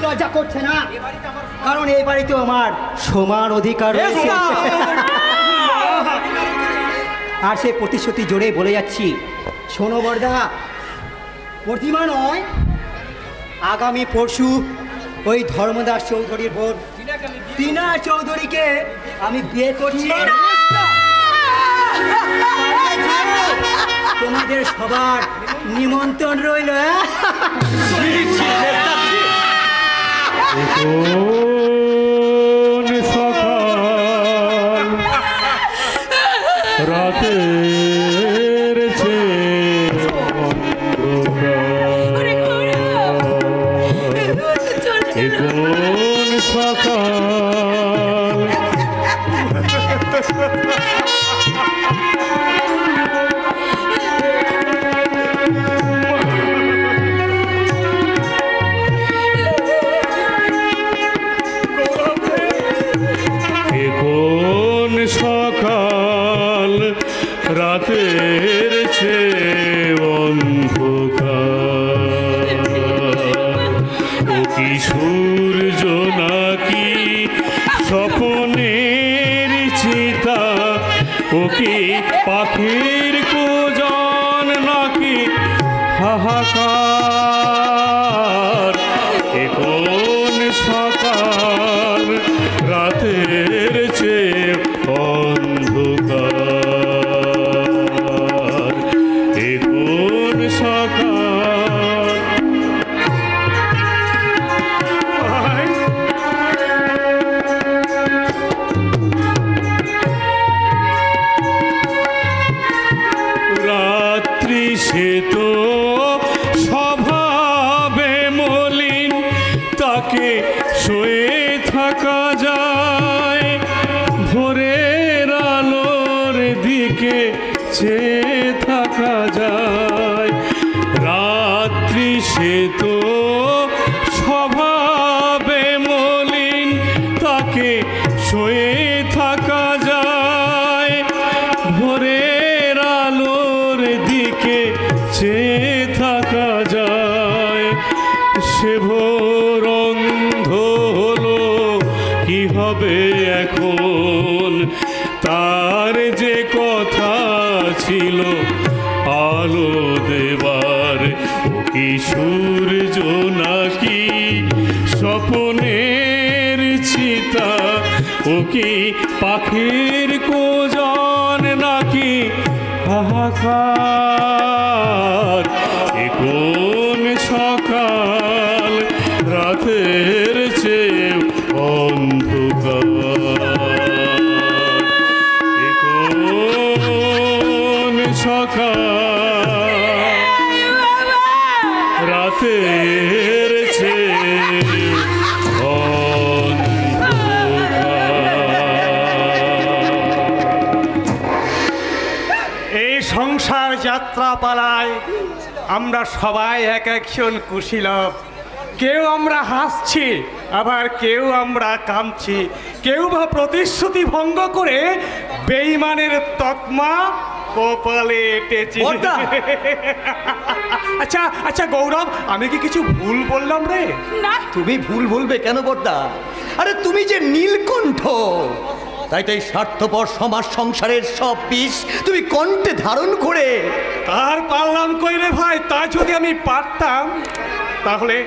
লজ্জা করছে না? কারণ এই বাড়িতে আমার সমান অধিকার রয়েছে। আর সে প্রতিশ্রুতি জোরে বলে যাচ্ছি, শোনো বর্দা, প্রতিমা নয়, আগামী পরশু ওই ধর্মদাস চৌধুরীর বোন টিনা চৌধুরীকে আমি বিয়ে করছি। তোমাদের সবার নিমন্ত্রণ রইল। সকাল রাতের কোন সকাল সকাল রাতের অন্ধকার ও কি সূর্য নাকি স্বপ্নের চিতা ও কি পাখির কুজন নাকি হাহাকার এ কোন সকাল রাতের অন্ধকার এ কোন সকাল রাত্রি সে তো স্বভাবে মলিন তাকে শুয়ে থাকা যায় ভোরের আলোর দিকে চেয়ে থাকা যায় রাত্রি সে তো স্বভাবে মলিন তাকে শুয়ে থাকা যায় ভোরের আলোর দিকে চেয়ে থাকা যায় সে ভোর অন্ধ হলো কি হবে এখন তার যে কথা ছিল আলো দেবার ও কি সূর্য নাকি স্বপ্নের চিতা ও কি পাখির কুজন নাকি হাহাকার এ কোন সকাল রাতের চেয়ে অন্ধকার এ কোন সকাল রাতের চেয়ে এই সংসার যাত্রা পালায় আমরা সবাই এক একজন কুশীলব কেউ আমরা হাসছি আবার কেউ আমরা কাঁদছি কেউ বা প্রতিশ্রুতি ভঙ্গ করে বেঈমানের তকমা কপালে এঁটেছি। আচ্ছা আচ্ছা গৌরব, আমি কি কিছু ভুল বললাম রে? না, তুমি ভুল বলবে কেন বর্দা? আরে তুমি যে নীলকণ্ঠ, তাই তো এই স্বার্থপর সমাজ সংসারের সব বিষ তুমি কণ্ঠে ধারণ করে। আর পারলাম কই রে ভাই? তা যদি আমি পারতাম তাহলে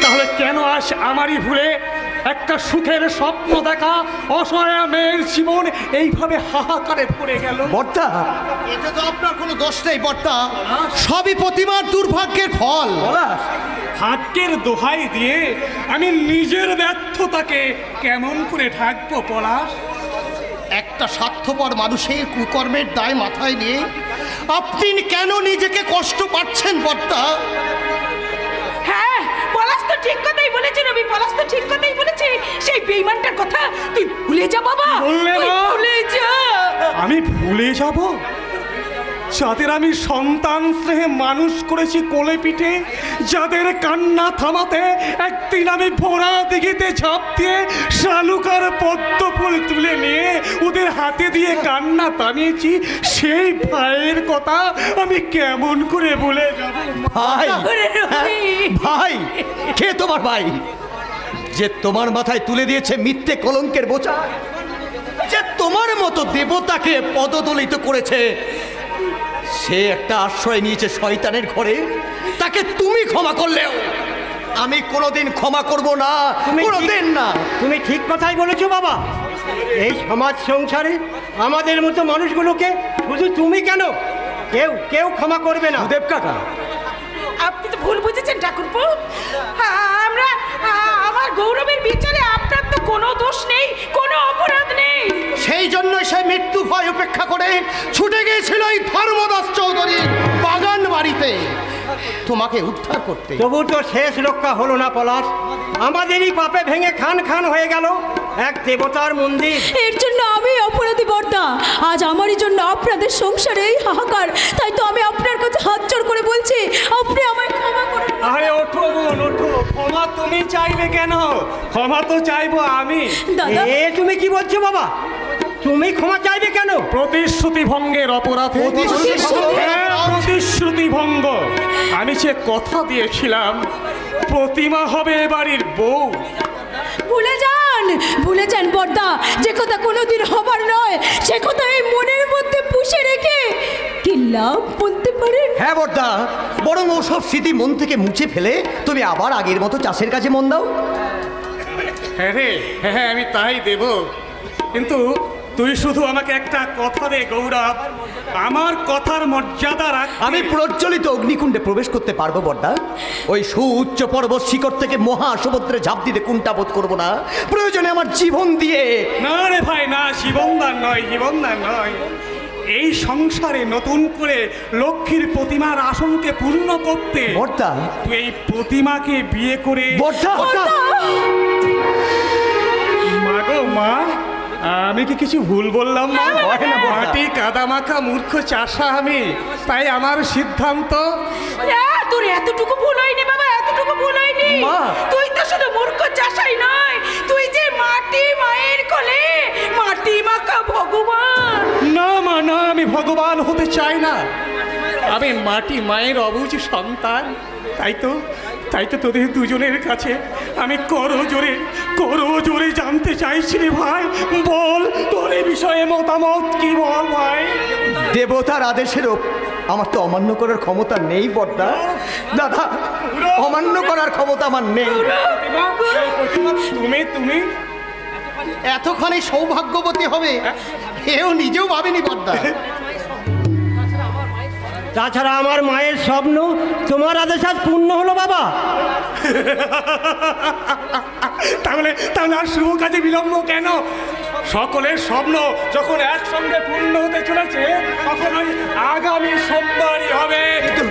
তাহলে কেন আজ আমারই ভুলে একটা সুখের স্বপ্ন দেখা অসহায় মেয়ের জীবন এইভাবে হাহাকারে পড়ে গেল? বর্দা, এটা তো আপনার কোনো দোষ নেই বর্দা, সবই প্রতিমার দুর্ভাগ্যের ফল। ভাগ্যের দোহাই দিয়ে আমি নিজের ব্যর্থতাকে কেমন করে ঢাকবো পলাশ? একটা স্বার্থপর মানুষের কুকর্মের দায় মাথায় নিয়ে আপনি কেন নিজেকে কষ্ট পাচ্ছেন বর্দা? হ্যাঁ, পলাশ তো ঠিক কথাই বলেছে রবি, পলাশ তো ঠিক কথাই বলেছে। সেই বেঈমানটার কথা তুই ভুলে যা বাবা, তুই ভুলে যা। আমি ভুলে যাব? যাদের আমি সন্তান স্নেহে মানুষ করেছি কোলে পিঠে, যাদের কান্না থামাতে একদিন আমি ভরা দিঘিতে ঝাঁপ দিয়ে শালুকার পদ্ম ফুল তুলে নিয়ে ওদের হাতে দিয়ে কান্না থামিয়েছি, সেই ভাইয়ের কথা আমি কেমন করে ভুলে যাব? ভাই, ভাই কে তোমার ভাই? যে তোমার মাথায় তুলে দিয়েছে মিথ্যে কলঙ্কের বোঝা, যে তোমার মতো দেবতাকে পদদলিত করেছে, সে একটা আশ্রয় নিয়েছে শয়তানের ঘরে, তাকে তুমি ক্ষমা করলেও আমি কোনোদিন ক্ষমা করব না, কোনোদিন না। তুমি ঠিক কথাই বলেছো বাবা। এই সমাজ সংসারে আমাদের মতো মানুষগুলোকে শুধু তুমি কেন, কেউ কেউ ক্ষমা করবে না। দেব কাকা, আপনি তো ভুল বুঝেছেন ঠাকুরপো। আমরা আমার গৌরবের বিচারে আপনার তো কোনো দোষ নেই, কোনো অপরাধ নেই। সেই জন্য সে মৃত্যু ভয় উপেক্ষা করে ছুটে গিয়েছিল এই ধর্মদাস চৌধুরী বাগান বাড়িতে তোমাকে উদ্ধার করতে। তবু তো শেষ রক্ষা হলো না পলাশ। আমাদেরই পাপে ভেঙে খান খান হয়ে গেল এক দেবতার মন্দির। এর জন্য আমি অপরাধী বর্দা। আজ আমারই জন্য আপনাদের সংসারে এই হাহাকার। তাই তো আমি আপনার কাছে হাত জোড় করে বলছি, আপনি আমায় ক্ষমা করুন। আরে ওঠো বোন ওঠো, ক্ষমা তুমি চাইবে কেন? ক্ষমা তো চাইবো আমি। দাদা, তুমি কি বলছো বাবা? তুমি ক্ষমা চাইবে কেন? প্রতিশ্রুতি ভঙ্গের অপরাধে। হ্যাঁ, প্রতিশ্রুতি ভঙ্গ। আমি সে কথা দিয়েছিলাম প্রতিমা হবে এ বাড়ির বউ। ভুলে যান বর্দা, যে কথা কোনোদিন হবার নয় সে কথা এই মনের মধ্যে পুষে রেখে কি লাভ বলতে পারেন? হ্যাঁ বর্দা, বরং ওসব স্মৃতি মন থেকে মুছে ফেলে তুমি আবার আগের মতো চাষের কাজে মন দাও। হ্যাঁ রে, হ্যাঁ আমি তাই দেব, কিন্তু তুই শুধু আমাকে একটা কথা দে গৌরব, আমার কথার মর্যাদা রাখ। আমি প্রজ্বলিত অগ্নিকুণ্ডে প্রবেশ করতে পারবো বর্দা। ওই সুউচ্চ পর্বত শিখর থেকে মহা সমুদ্রে ঝাঁপ দিতে কুণ্ঠাবোধ করবো না, প্রয়োজনে আমার জীবন দিয়ে। না রে ভাই না, জীবনদান নয়, জীবনদান নয়। এই সংসারে নতুন করে লক্ষ্মীর প্রতিমার আসনকে পূর্ণ করতে বর্দা, তুই এই প্রতিমাকে বিয়ে করে। বর্দা, মা গো মা, আমি কি কিছু ভুল বললাম মা? হয় না বর্দা। মাটি কাদা মাখা মূর্খ চাষা আমি, তাই আমার সিদ্ধান্ত। তোর এতটুকু ভুল হয়নি বাবা, এতটুকু ভুল হয়নি। মা। তুই তো শুধু মূর্খ চাষাই নয়, তুই যে মাটি মায়ের কোলে মাটি মাখা ভগবান। না মা না, আমি ভগবান হতে চাই না, আমি মাটি মায়ের অবুঝ সন্তান। তাই তো তোদের দুজনের কাছে আমি করো জোরে জানতে চাইছি রে ভাই। বল তোর এই বিষয়ে মতামত কি, বল ভাই। দেবতার আদেশেরও আমার তো অমান্য করার ক্ষমতা নেই বর্দা। দাদা, অমান্য করার ক্ষমতা আমার নেই। তুমি এতখানি সৌভাগ্যবতী হবে এও নিজেও ভাবিনি বর্দা। তাছাড়া আমার মায়ের স্বপ্ন তোমার আদেশ আজ পূর্ণ হলো বাবা। তাহলে আর শুভ কাজে বিলম্ব কেন? সকলের স্বপ্ন যখন একসঙ্গে পূর্ণ হতে চলেছে, তখন ওই আগামী সোমবারই হবে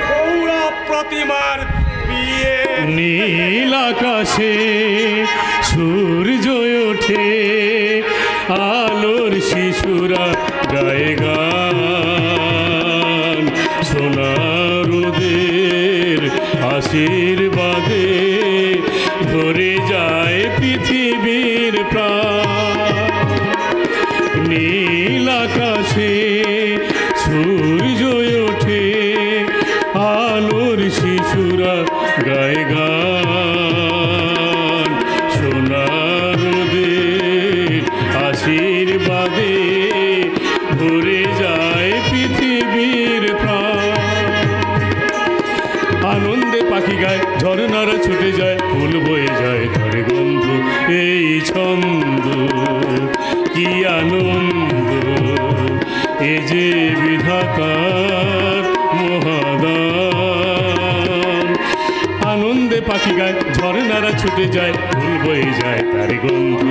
গৌরব প্রতিমার বিয়ে। নীল আকাশে সূর্য ওঠে, আলোর শিশুরা গায়ে গান, সোনার রোদের আশীর্বাদে ভরে যায় পৃথিবীর প্রাণ। নীল আকাশে সূর্য ওঠে, আলোর শিশুরা গায়ে গান, সোনার রোদের আশীর্বাদে ভরে যায় পৃথিবীর প্রাণ। আনন্দে পাখি গায়, ঝর্ণারা ছুটে যায়, ফুল বয়ে যায় তার গন্ধ। এই ছন্দ কি আনন্দ, এ যে বিধাতার মহাদান। আনন্দে পাখি গায়, ঝর্ণারা ছুটে যায়, ফুল বয়ে যায় তার গন্ধ।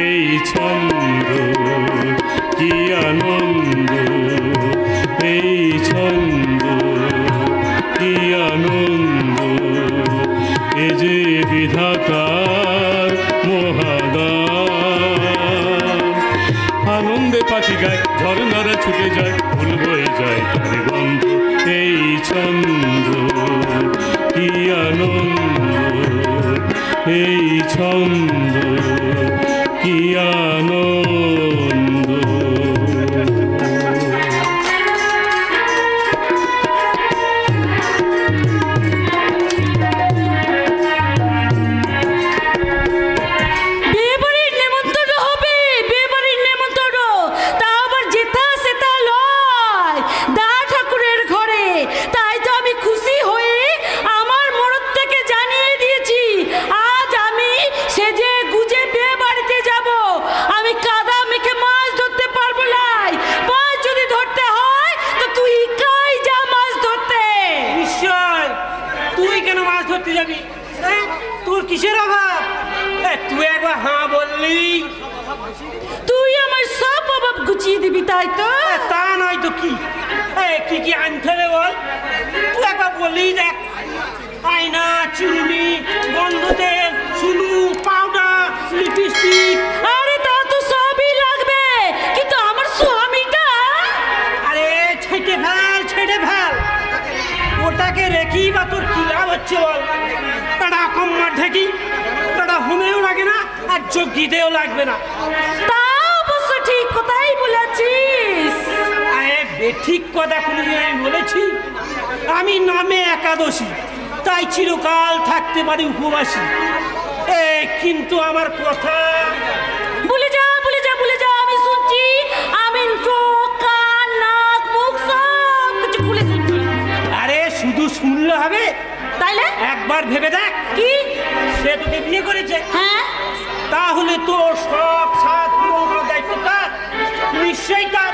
এই ছন্দ কি আনন্দ, এই ছন্দ কি আনন্দ, এ যে বিধাতার মহাদান। আনন্দে পাখি গায়, ঝর্ণারা ছুটে যায়, ফুল বয়ে যায় তার গন্ধ। এই ছন্দ কি আনন্দ, এই ছন্দ কি আনন্দ। তোর কিসের অভাব? তুই একবার হ্যাঁ বললি, তুই আমার সব অভাব গুছিয়ে দিবি, তাই তো? তা নয় তো কি? কি কি আনতে হবে বল? তুই একবার বললি দেখ। আয়না, চুনি, গন্ধ তেল, চুলু, পাউডার, লিপস্টিক। আরে তা তো সবই লাগবে, কিন্তু আমার স্বামীটা। আরে ছেটে ফেল। ওটাকে রেখি বা তোর কি লাভ হচ্ছে বল? তারা কম মার ঢেকি, তারা হোমেও লাগে না আর যোগ্যিতেও লাগবে না। তা অবশ্য ঠিক কথাই বলেছিস। আরে বেঠিক কথা কোনোদিন আমি বলেছি? আমি নামে একাদশী, তাই চিরকাল থাকতে পারি উপবাসী। কিন্তু আমার কথা ভুলে যা, আমি শুনছি। আমি চোখ, কান, নাক, মুখ সব কিছু খুলে শুনছি। আরে শুধু শুনলে হবে? তাইলে একবার ভেবে দেখ। কি? সে তোকে বিয়ে করেছে, হ্যাঁ? তাহলে তোর সব সাত পূরণ করার দায়িত্ব কার? নিশ্চয়ই তার।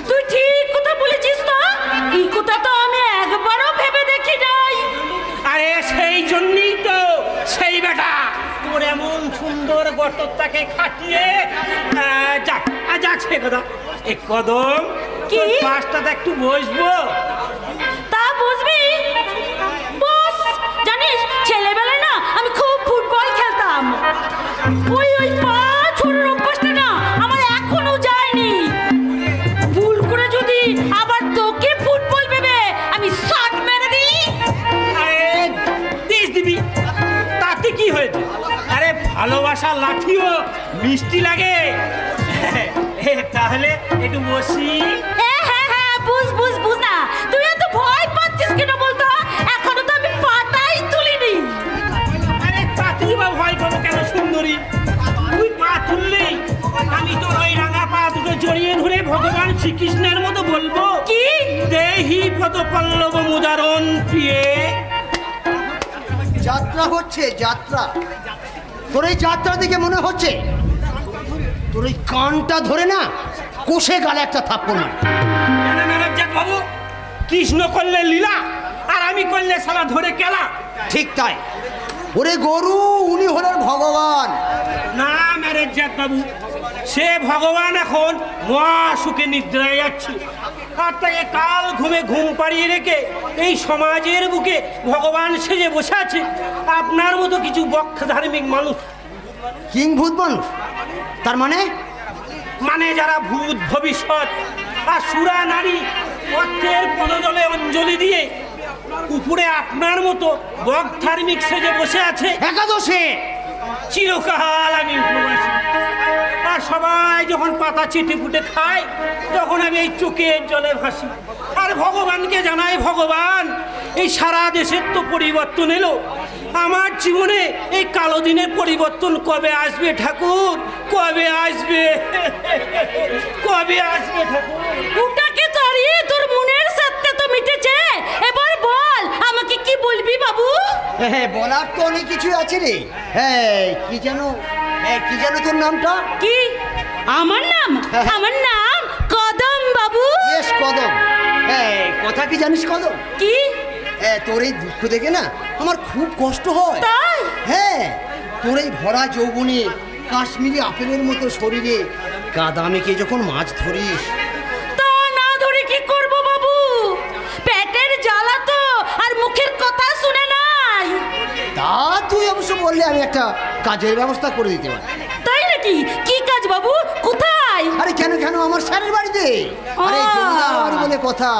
তুই ঠিক কথা বলেছিস তো। এই কথা তো আমি একবারও ভেবে দেখি নাই। আরে সেই জন্যই তো সেই বেটা তোর এমন সুন্দর গর্তটাকে খাটিয়ে যাক সে কথা। এই কদম কি? পাঁচটাতে একটু বসবো? তা বুঝবি বস। জানিস ছেলেবেলায় না আমি খুব ফুটবল খেলতাম। ওই পা ছোড়ার অভ্যাসটা না আমার এখনো যায়নি। ভুল করে যদি আবার তোকে ফুটবল ভেবে আমি শট মেরে দিই। আরে দিবি, তাতে কি হয়েছে? আরে ভালোবাসার লাঠিও মিষ্টি লাগে। তাহলে একটু বসি। হ্যাঁ বুঝ না। তুই এত ভয় পাচ্ছিস কেন বলতো? এখনো তো আমি পাটাই তুলিনি। আরে তাতেই বা ভয় করো কেন সুন্দরী? তুই পা তুললেই আমি তোর ওই রাঙা পা দুটো জড়িয়ে ধরে ভগবান শ্রীকৃষ্ণের মতো বলবো, কি? দেহি পদ পল্লব মুদারণ প্রিয়ে। যাত্রা হচ্ছে যাত্রা। তোর এই যাত্রা দেখে মনে হচ্ছে তোর ওই কানটা ধরে না কষে গালে একটা থাপ্পড় মার। বাবু, কৃষ্ণ করলে লীলা আর আমি করলে সালা ধরে কেলা। ঠিক তাই। ওরে গরু, উনি হলেন ভগবান। না ম্যারেজ যাক বাবু, সে ভগবান এখন মহাসুখে নিদ্রায় যাচ্ছে। আর তাকে কাল ঘুম পাড়িয়ে রেখে এই সমাজের বুকে ভগবান সেজে বসে আছে আপনার মতো কিছু বক্ষ ধার্মিক মানুষ। কিংভূত মানুষ? তার মানে যারা ভূত ভবিষ্যৎ আর সুরা নারী অর্থের পদজলে অঞ্জলি দিয়ে উপরে আপনার মতো বক ধার্মিক সেজে বসে আছে। একাদশে চিরকাল আমি উপবাসী। আর সবাই যখন পাতা চেটে ফুটে খায় তখন আমি এই চোখের জলে ভাসি আর ভগবানকে জানাই, ভগবান এই সারা দেশের তো পরিবর্তন এলো, আমার জীবনে এই কালো দিনের পরিবর্তন কবে আসবে ঠাকুর? কবে আসবে ঠাকুর? ওটাকে তাড়িয়ে তোর মনের সাথে তো মিটেছে। এবার বল আমাকে কি বলবি বাবু? হ্যাঁ, বলার তো অনেক কিছু আছে রে। কি যেন তোর নামটা? কি? আমার নাম কদম বাবু। বেশ, কদম। কথা কি জানিস কদম? কি? তোর এই দুঃখ দেখে না আমার খুব কষ্ট হয়। তাই? হ্যাঁ, তোর এই ভরা যৌবনে কাশ্মীরি আপেলের মতো শরীরে কাদা মেখে যখন মাছ ধরিস। তা না ধরে কি করব বাবু? পেটের জ্বালা তো আর মুখের কথা শুনে নাই। তা তুই অবশ্য বললে আমি একটা কাজের ব্যবস্থা করে দিতে পারি। তাই নাকি? কি কাজ বাবু? কোথায়? আরে কেন আমার স্যারের বাড়িতে। আরে জমিদার বাড়ি বলে কথা,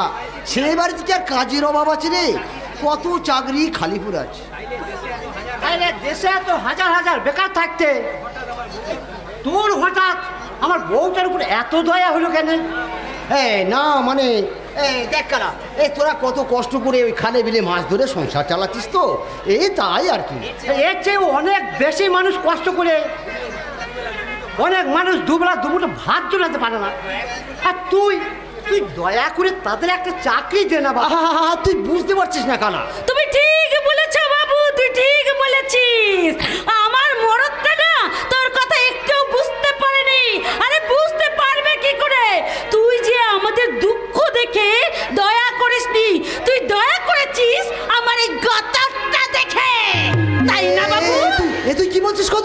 সেই বাড়িতে কি আর কাজের অভাব আছে রে? কত চাকরি খালি পড়ে আছে। আরে দেশে এত হাজার বেকার থাকতে তোর হঠাৎ আমার বউটার উপর এত দয়া হলো কেন? না দেখ কারা, তোরা কত কষ্ট করে ওই খালে বিলে মাছ ধরে সংসার চালাচ্ছিস তো, তাই আর কি। এর চেয়ে অনেক বেশি মানুষ কষ্ট করে, অনেক মানুষ দুবেলা দুমুঠো ভাত জোটাতে পারে না। আর তুই দয়া করে তাদের একটা চাকরি দে না বাবা। তুই বুঝতে পারছিস না কানা? তুমি ঠিক বলেছ বাবু, তুই ঠিক বলেছিস। আমার মরদটা না তোর কথা একটু বুঝতে পারেনি। আরে বুঝতে পারবে কি করে? তুই যে আমাদের দুঃখ দেখে দয়া করিসনি, তুই দয়া করেছিস আমার এই গতরটা দেখে, তাই না বাবু?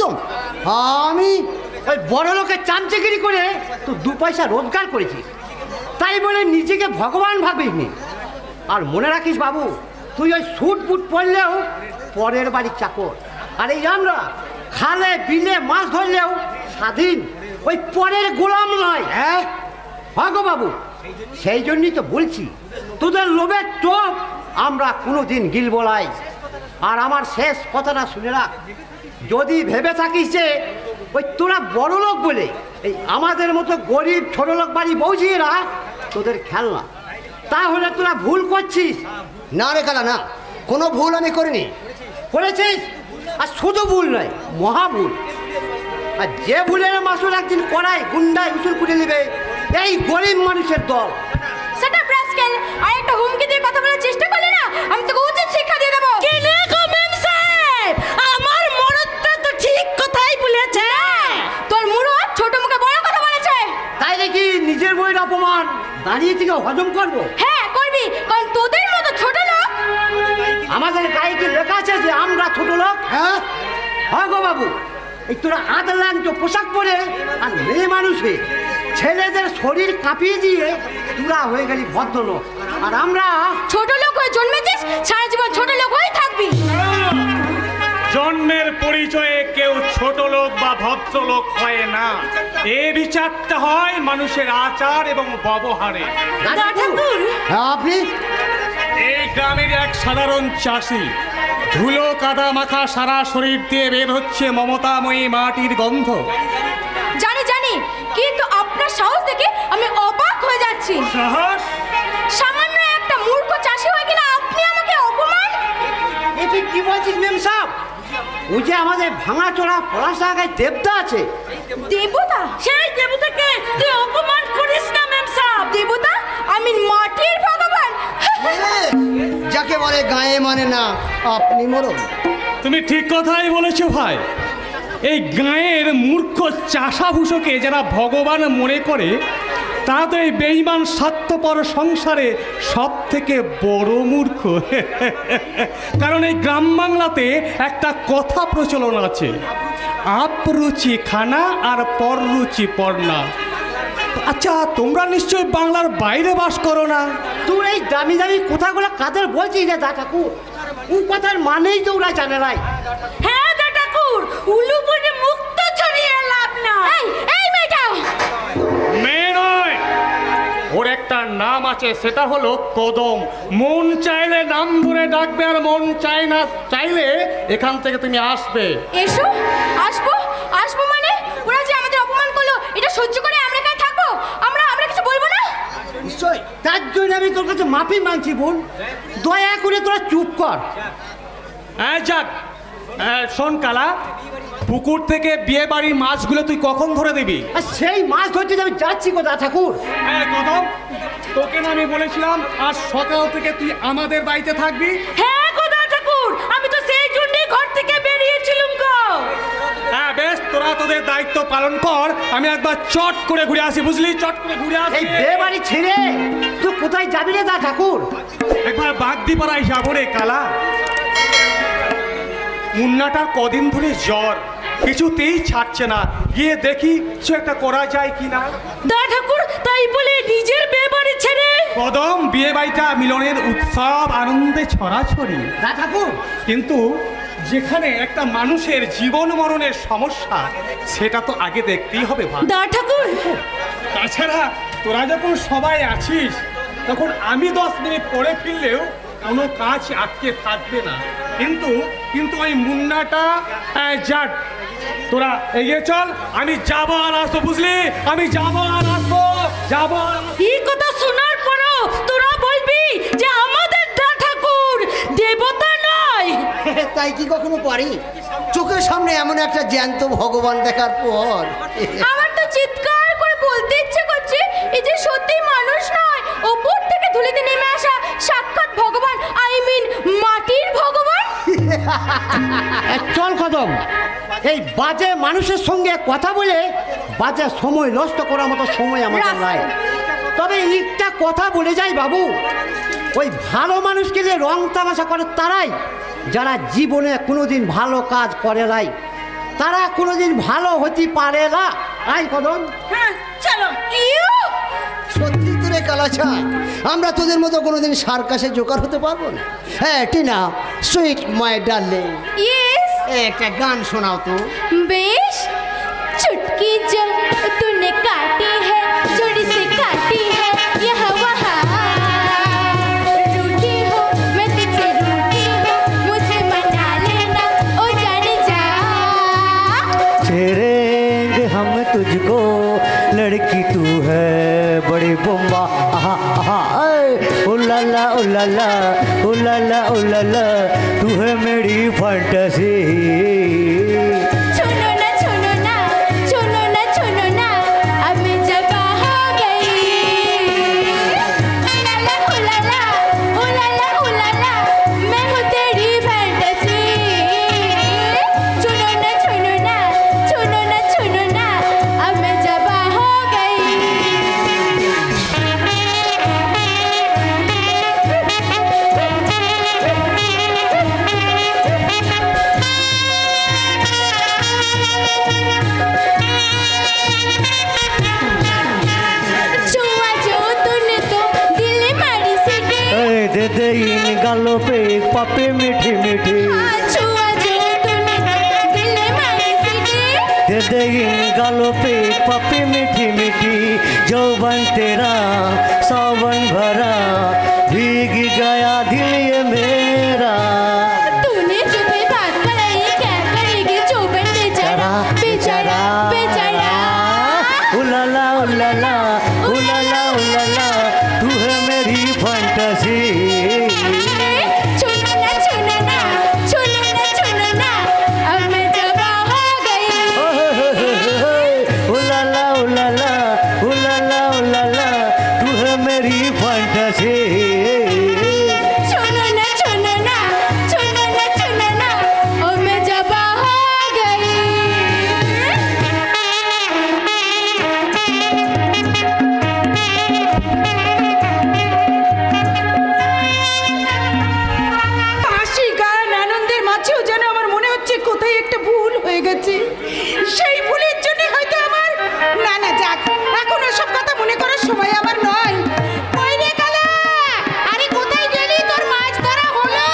কদম, আমি ওই বড় লোকের চামচেগিরি করে তো 2 পয়সা রোজগার করেছিস, তাই বলে নিজেকে ভগবান ভাবিস নি। আর মনে রাখিস বাবু, তুই ওই স্যুট বুট পরলেও পরের বাড়ির চাকর, আর এই আমরা খালে বিলে মাছ ধরলেও স্বাধীন, ওই পরের গোলাম নয়। হ্যাঁ ভাগো বাবু, সেই জন্যই তো বলছি তোদের লোভের চোখ আমরা কোনোদিন গিলব নাই। আর আমার শেষ কথাটা শুনে রাখ, যদি ভেবে থাকিস যে ওই তোরা বড় লোক বলে এই আমাদের মতো গরিব ছোট লোক বাড়ি বৌঝিয়েরা তোদের খেলনা, তাহলে তোরা ভুল করছিস। না রে কালা, না, কোনো ভুল আমি করিনি। করেছিস, আর শুধু ভুল নয়, মহা ভুল। আর যে ভুলের মাসুল একদিন করায় গুন্ডায় উসুল করে নেবে এই গরিব মানুষের দল। সেটা ব্রাস্কেল, আর একটা হুমকি দিয়ে কথা বলার চেষ্টা করলে না, আমি তোকে উচিত শিক্ষা দিয়ে দেবো। কি রে গো মেম সাহেব, আমার মরদটা তো ঠিক কথাই বলেছে। তোর মুরত ছোট মুখে বড় কথা বলেছে। তাই নাকি নিজের বইয়ের অপমান দাঁড়িয়ে থেকে হজম করবো? হ্যাঁ করবি, কারণ তোদের মতো ছোট লোক। আমাদের গায়ে কি লেখা আছে যে আমরা ছোট লোক? হ্যাঁ গো বাবু, এই তোরা আদলান্ত পোশাক পরে আর মেয়ে মানুষে ছেলেদের শরীর কাঁপিয়ে দিয়ে তোরা হয়ে গেলি ভদ্রলোক, আর আমরা ছোট লোক হয়ে জন্মেছিস, সারা জীবন ছোট লোক হয়ে থাকবি। জন্মের পরিচয়ে কেউ ছোট লোক বা ভদ্রলোক হয় না, এ বিচারটা হয় মানুষের আচার এবং ব্যবহারে। হ্যাঁ, আপনি এই গ্রামের এক সাধারণ চাষি, ধুলো কাদা মাখা সারা শরীর দিয়ে বের হচ্ছে মমতাময়ী মাটির গন্ধ। জানি জানি, কিন্তু আপনার সাহস দেখে আমি অবাক হয়ে যাচ্ছি। সাহস? সামান্য একটা মূর্খ চাষি হয়ে কিনা আপনি আমাকে অপমান। এ তুই কি বলছিস মেম সাহেব? ওই যে আমাদের ভাঙাচোরা পলাশা গায়ে দেবতা আছে। দেবতা? সেই দেবতাকে তুই অপমান করিস না মেম সাহেব। দেবতা? আমি মাটির ভগবান। যাকে বলে গায়ে মানে না, আপনি মরণ। তুমি ঠিক কথাই বলেছো ভাই। এই গাঁয়ের মূর্খ চাষাভূষকে যারা ভগবান মনে করে, তারা তো এই বেঈমান স্বার্থপর সংসারে সব থেকে বড় মূর্খ। কারণ এই গ্রাম বাংলাতে একটা কথা প্রচলন আছে, আপরুচি খানা আর পররুচি পড়না। আচ্ছা, তোমরা নিশ্চয়ই বাংলার বাইরে বাস করো না? তুই এই দামি দামি কথাগুলো কাদের বলছিস রে দা ঠাকুর? ও কথার মানেই তো ওরা জানে নাই। হ্যাঁ দা ঠাকুর, উলু বনে মুক্ত ছড়িয়ে লাভ না। এই মেয়েটা মেয়ে নয়, ওর একটা নাম আছে, সেটা হলো কদম। মন চাইলে নাম ধরে ডাকবে, আর মন চাই না চাইলে এখান থেকে তুমি আসবে। এসো। আসবো? আসবো মানে? ওরা যে আমাদের অপমান করলো, এটা সহ্য করে আমরা এখানে থাকবো? আমরা কিছু বলবো না? নিশ্চয়, তার জন্য আমি তোর কাছে মাফি মানছি বোন, দয়া করে তোরা চুপ কর। যাক, শোন কালা, পুকুর থেকে বিয়ে বাড়ির মাছগুলো তুই কখন ধরে দিবি? আর সেই মাছ ধরতে আমি যাচ্ছি গো দা ঠাকুর। কদম, তোকে না আমি বলেছিলাম আজ সকাল থেকে তুই আমাদের বাড়িতে থাকবি? হ্যাঁ গো দা ঠাকুর, আমি তো সেই জন্যই ঘর থেকে বেরিয়েছিলাম গো। হ্যাঁ বেশ, তোরা তোদের দায়িত্ব পালন কর, আমি একবার চট করে ঘুরে আসি, বুঝলি? চট করে ঘুরে আসি। এই বিয়ে বাড়ি ছেড়ে তুই কোথায় যাবি রে দা ঠাকুর? একবার বাগদিপাড়ায় যাবো রে কালা। মুন্নাটার কদিন ধরে জ্বর, কিছুতেই ছাড়ছে না, গিয়ে দেখি কিছু একটা করা যায় কিনা। দা ঠাকুর তাই বলে নিজের বিয়ে বাড়ি ছেড়ে? কদম, বিয়ে বাড়িটা মিলনের উৎসব, আনন্দে ছড়াছড়ি। দা ঠাকুর, কিন্তু যেখানে একটা মানুষের জীবন মরণের সমস্যা, সেটা তো আগে দেখতেই হবে ভাই। দা ঠাকুর, তাছাড়া তোরা যখন সবাই আছিস, তখন আমি 10 মিনিট পরে ফিরলেও কোনো কাজ আটকে থাকবে না। কিন্তু ওই মুন্নাটা যাক, তোরা এগিয়ে চল, আমি যাবো আর আসবো, বুঝলি? আমি যাবো আর আসবো, যাবো। এই কথা শোনার পরও তোরা বলবি যে আমাদের দা ঠাকুর দেবতা নয়? তাই কি কখনো পারি? চোখের সামনে এমন একটা জ্যান্ত ভগবান দেখার পর আমার তো চিৎকার করে বলতে ইচ্ছে করছে, এই যে সত্যি মানুষ নয়, ওপর থেকে ধুলিতে নেমে আসা সাক্ষাৎ ভগবান, আই মিন মাটির ভগবান। চল কদম, এই বাজে মানুষের সঙ্গে কথা বলে বাজে সময় নষ্ট করার মতো সময় আমাদের নাই। তবে একটা কথা বলে যাই বাবু, ওই ভালো মানুষকে যে রং তামাশা করে তারাই, যারা জীবনে কোনোদিন ভালো কাজ করে নাই। তারা কোনোদিন ভালো হতে পারে না। আই কদম, হ্যাঁ চলো। সত্যি তোরে কালাচা, আমরা তোদের মতো কোনোদিন সার্কাসে জোকার হতে পারবো না। হ্যাঁ Tina, sweet my darling, yes একটা গান শোনাও তো। बेश चुटकी जो तूने काटी है जोड़ी से काटी है यहाँ वहाँ रूठी हो मैं तुझसे रूठी हो मुझे मना लेना ओ जाने जा छेड़ेंगे हम तुझको लड़की तू है बड़ी बुम्बा आहा आहा ओ ला ला ओ ला ला ओ ला ला ओ ला ला तू है मेरी फैंटेसी। छूनो ना छूनो ना छूनो ना छूनो ना अब मैं जब हो गई ला ला ओ ला ला ओ ला ला ओ ला ला मैं हूँ तेरी फैंटेसी। छूनो ना छूनो ना छूनो ना छूनो ना अब मैं जब हो गई। छुआ जो तूने तो दिल मारी सीटी दे दे इन गालों पे एक पापे मीठी मीठी, छुआ जो तूने तो दिल मारी सीटी दे दे इन गालों पे एक पापे मीठी मीठी। जौवन तेरा सावन भरा भीग गया दिल ये मेरा। तूने जो भी बात कराई क्या करेगी चौबन बेचारा बेचारा बेचारा। उलाला उलाला उलाला उलाला तू है मेरी फैंटेसी। छूनो ना छूनो ना छूनो ना छूनो ना अब मैं जब हो गई। उलाला उलाला उलाला उलाला तू है मेरी फैंटेसी। छूनो ना छूनो ना छूनो ना छूनो ना अब मैं जब हो गई। হাসি গান আনন্দের মাঝেও যেন আমার মনে হচ্ছে কোথায় একটা ভুল হয়ে গেছে। সেই ভুলের জন্য হয়তো আমার না না যাক, এখন ওসব কথা মনে করার সময় আমার নয়। ওই রে কালা, আরে কোথায় গেলি? তোর মাছ ধরা হলো?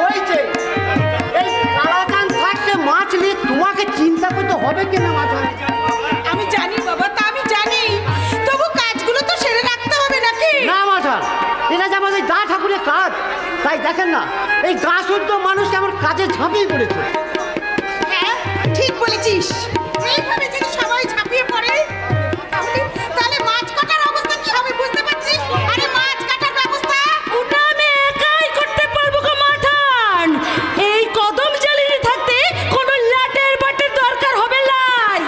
হয়েছে এই কালাচান থাকতে মাছ নিয়ে তোমাকে চিন্তা করতে হবে কিনা মাথা? আমি জানি বাবা, তা আমি জানি, তবু কাজগুলো তো সেরে রাখতে হবে নাকি? না মাথা, এটা যে আমাদের দা ঠাকুরের কাজ, তাই দেখেন না এই গা শুদ্ধ মানুষ আমার কাজে ঝাঁপিয়ে পড়েছে। হ্যাঁ ঠিক বলেছিস, এইভাবে যদি সবাই ঝাঁপিয়ে পড়ে তাহলে মাছ কাটার অবস্থা কি হবে বুঝতে পারছিস? আরে মাছ কাটার ব্যবস্থা ওটা আমি একাই করতে পারবো গো মাঠান। এই কদম জ্বালিয়ে থাকতে কোনো লাটের বাটের দরকার হবে নাই।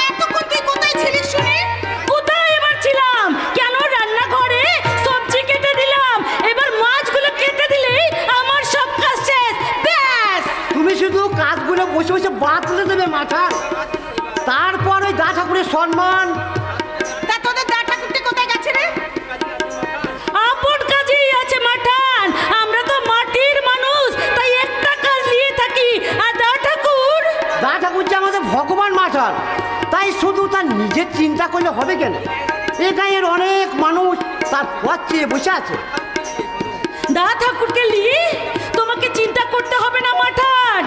এতক্ষণ তুই কোথায় ছিলিস শুনি? কোথায় এবার ছিলাম? কেন রান্নাঘরে সবজি কেটে দিলাম, এবার মাছগুলো কেটে দিলেই আমার সব কাজ শেষ। ব্যাস তুমি শুধু কাজগুলো বসে বসে বাতলে দেবে মাথা, তারপর ওই দা ঠাকুরের সম্মান। তা তোদের দা ঠাকুরটা কোথায় গেছে রে? আপন কাজেই আছে মাঠান, আমরা তো মাটির মানুষ, তাই একটা কাজ নিয়ে থাকি। আর দা ঠাকুর দা ঠাকুর যে আমাদের ভগবান মাথা, তাই শুধু তার নিজের চিন্তা করলে হবে কেন? এ গাঁয়ের অনেক মানুষ তার পথ চেয়ে বসে আছে। দা ঠাকুরকে নিয়ে তোমাকে চিন্তা করতে হবে না মাঠান,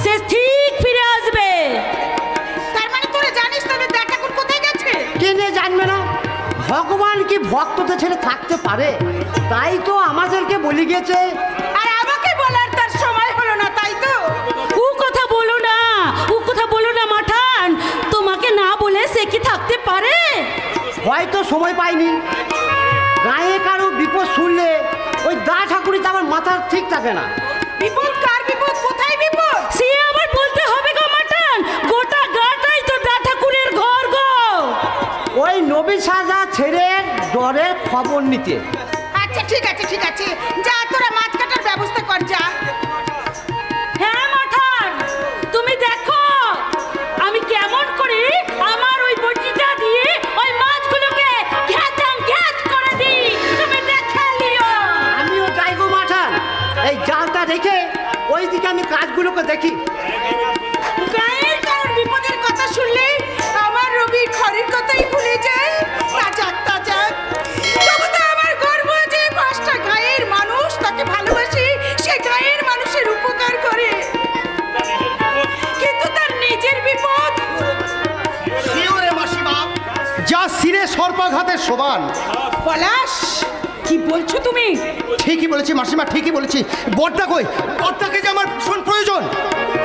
সে ঠিক ফিরে আসবে। তার মানে তোরা জানিস তোদের দা ঠাকুর কোথায় গেছে? কেনে জানবে না? ভগবান কি ভক্তদের ছেড়ে থাকতে পারে? তাই তো আমাদেরকে বলে গিয়েছে। আর আমাকে বলার তার সময় হলো না, তাই তো? ও কথা বলো না, ও কথা বলো না মাঠান, তোমাকে না বলে সে কি থাকতে পারে? হয়তো সময় পাইনি। গায়ে কারো বিপদ শুনলে ওই দা ঠাকুরই তো আমার মাথার ঠিক থাকে না। বিপদ কার বিপদ? কোথায় বিপদ? সে আবার বলতে হবে গো মাঠান, গোটা গাটাই তো দা ঠাকুরের ঘর গো। ওই নবী সাজা ছেড়ে ডরের খবর নিতে। আচ্ছা ঠিক আছে ঠিক আছে, যা তোরা মাছ কাটার ব্যবস্থা কর যা। হ্যাঁ মাঠান, তুমি দেখো আমি কেমন করে আমার ওই বটিটা দিয়ে ওই মাছগুলোকে ঘ্যাচাং ঘ্যাচ করে দিই, তুমি দেখে নিও। আমিও যাইবো মাঠান, এই জালটা রেখে ওই দিকে আমি কাজগুলোকে তো দেখি। গায়ের কার বিপদের কথা শুনলে আমার রবি ঘরের কথাই ভুলে যায়। তাজাক তাজাক তবু তো আমার গর্ব যে 5টা গায়ের মানুষ তাকে ভালোবাসে, সে গায়ের মানুষের উপকার করে, কিন্তু তার নিজের বিপদ। শিওরে মাসিমা, যা সিরে সর্পাঘাতের সমান। পলাশ, কি বলছো তুমি? ঠিকই বলেছি মাসিমা, ঠিকই বলেছি। বড়টা কই? বড়টাকে যে আমার ভীষণ প্রয়োজন।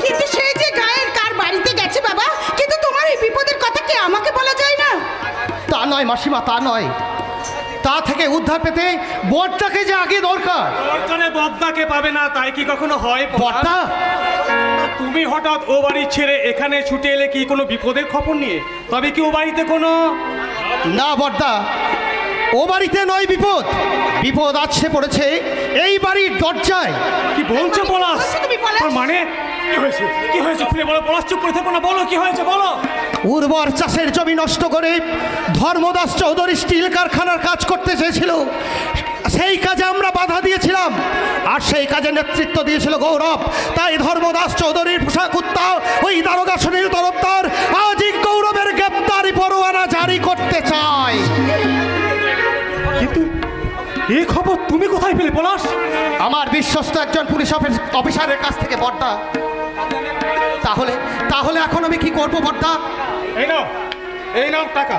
কিন্তু সে যে গায়ের কার বাড়িতে গেছে বাবা, কিন্তু তোমার এই বিপদের কথা কি আমাকে বলা যায় না? তা নয় মাসিমা, তা নয়। তা থেকে উদ্ধার পেতে বড়টাকে যে আগে দরকার। দরকারে বদ্দাকে পাবে না তাই কি কখনো হয়? বড়টা, তুমি হঠাৎ ও বাড়ি ছেড়ে এখানে ছুটে এলে কি কোনো বিপদের খবর নিয়ে? তবে কি ও বাড়িতে কোনো? না বড়দা, ও বাড়িতে নয় বিপদ। বিপদ আছে পড়েছে এই বাড়ির দরজায়। কি বলছো পলাশ? তুমি পলাশ? তার মানে কি হয়েছে? কি হয়েছে খুলে বলো পলাশ, চুপ করে থেকো না, বলো কি হয়েছে বলো। উর্বর চাষের জমি নষ্ট করে ধর্মদাস চৌধুরী স্টিল কারখানার কাজ করতে চেয়েছিল। সেই কাজে আমরা বাধা দিয়েছিলাম, আর সেই কাজে নেতৃত্ব দিয়েছিল গৌরব। তাই ধর্মদাস চৌধুরীর পোশাক কুত্তা ওই দারোগা সুনীল তরফদার আজই গৌরবের গ্রেপ্তারি পরোয়ানা জারি করতে চায়। কিন্তু এই খবর তুমি কোথায় পেলে পলাশ? আমার বিশ্বস্ত একজন পুলিশ অফিসারের কাছ থেকে বড়দা। তাহলে তাহলে এখন আমি কি করবো বড়দা? এই নাও টাকা।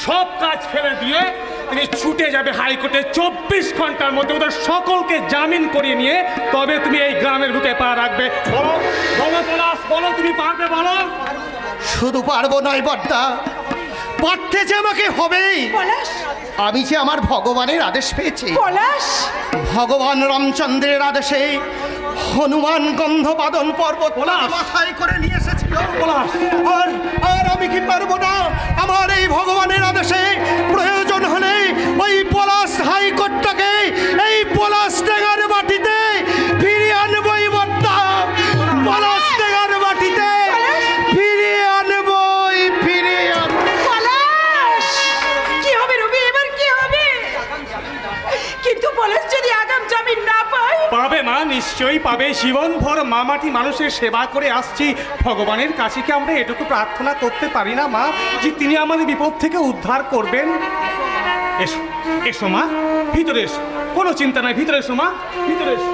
সব কাজ ফেলে দিয়ে তুমি ছুটে যাবে হাইকোর্টে। 24 ঘন্টার মধ্যে ওদের সকলকে জামিন করিয়ে নিয়ে তবে তুমি এই গ্রামের বুকে পা রাখবে। বলো বলো পলাশ, বলো তুমি পারবে? বলো। শুধু পারবো নয় বড়দা, পারতে যে আমাকে হবেই। পলাশ, আমি যে আমার ভগবানের আদেশ পেয়েছি। পলাশ, ভগবান রামচন্দ্রের আদেশে হনুমান গন্ধপাদন পর্বত মাথায় করে নিয়ে এসেছিল। আর আর আমি কি পারবো না? আমার এই ভগবানের আদেশে প্রয়োজন হলে ওই পলাশ হাইকোর্টটাকে এই পলাশ টেঙার মাটিতে ফিরিয়ে আনবই বড়দা। পলাশ টেঙার মাটিতে ফিরিয়ে আনবই, ফিরিয়ে আনবো। পলাশ, কি হবে রবি? এবার কি হবে? কিন্তু পলাশ যদি আগাম জামিন না পায়? পাবে মা, নিশ্চয়ই পাবে। জীবনভর মামাটি মানুষের সেবা করে আসছি, ভগবানের কাছে কি আমরা এটুকু প্রার্থনা করতে পারি না মা, যে তিনি আমাদের বিপদ থেকে উদ্ধার করবেন? এসো এসো মা, ভিতরে এসো, কোনো চিন্তা নাই, ভিতরে এসো মা, ভিতরে এসো।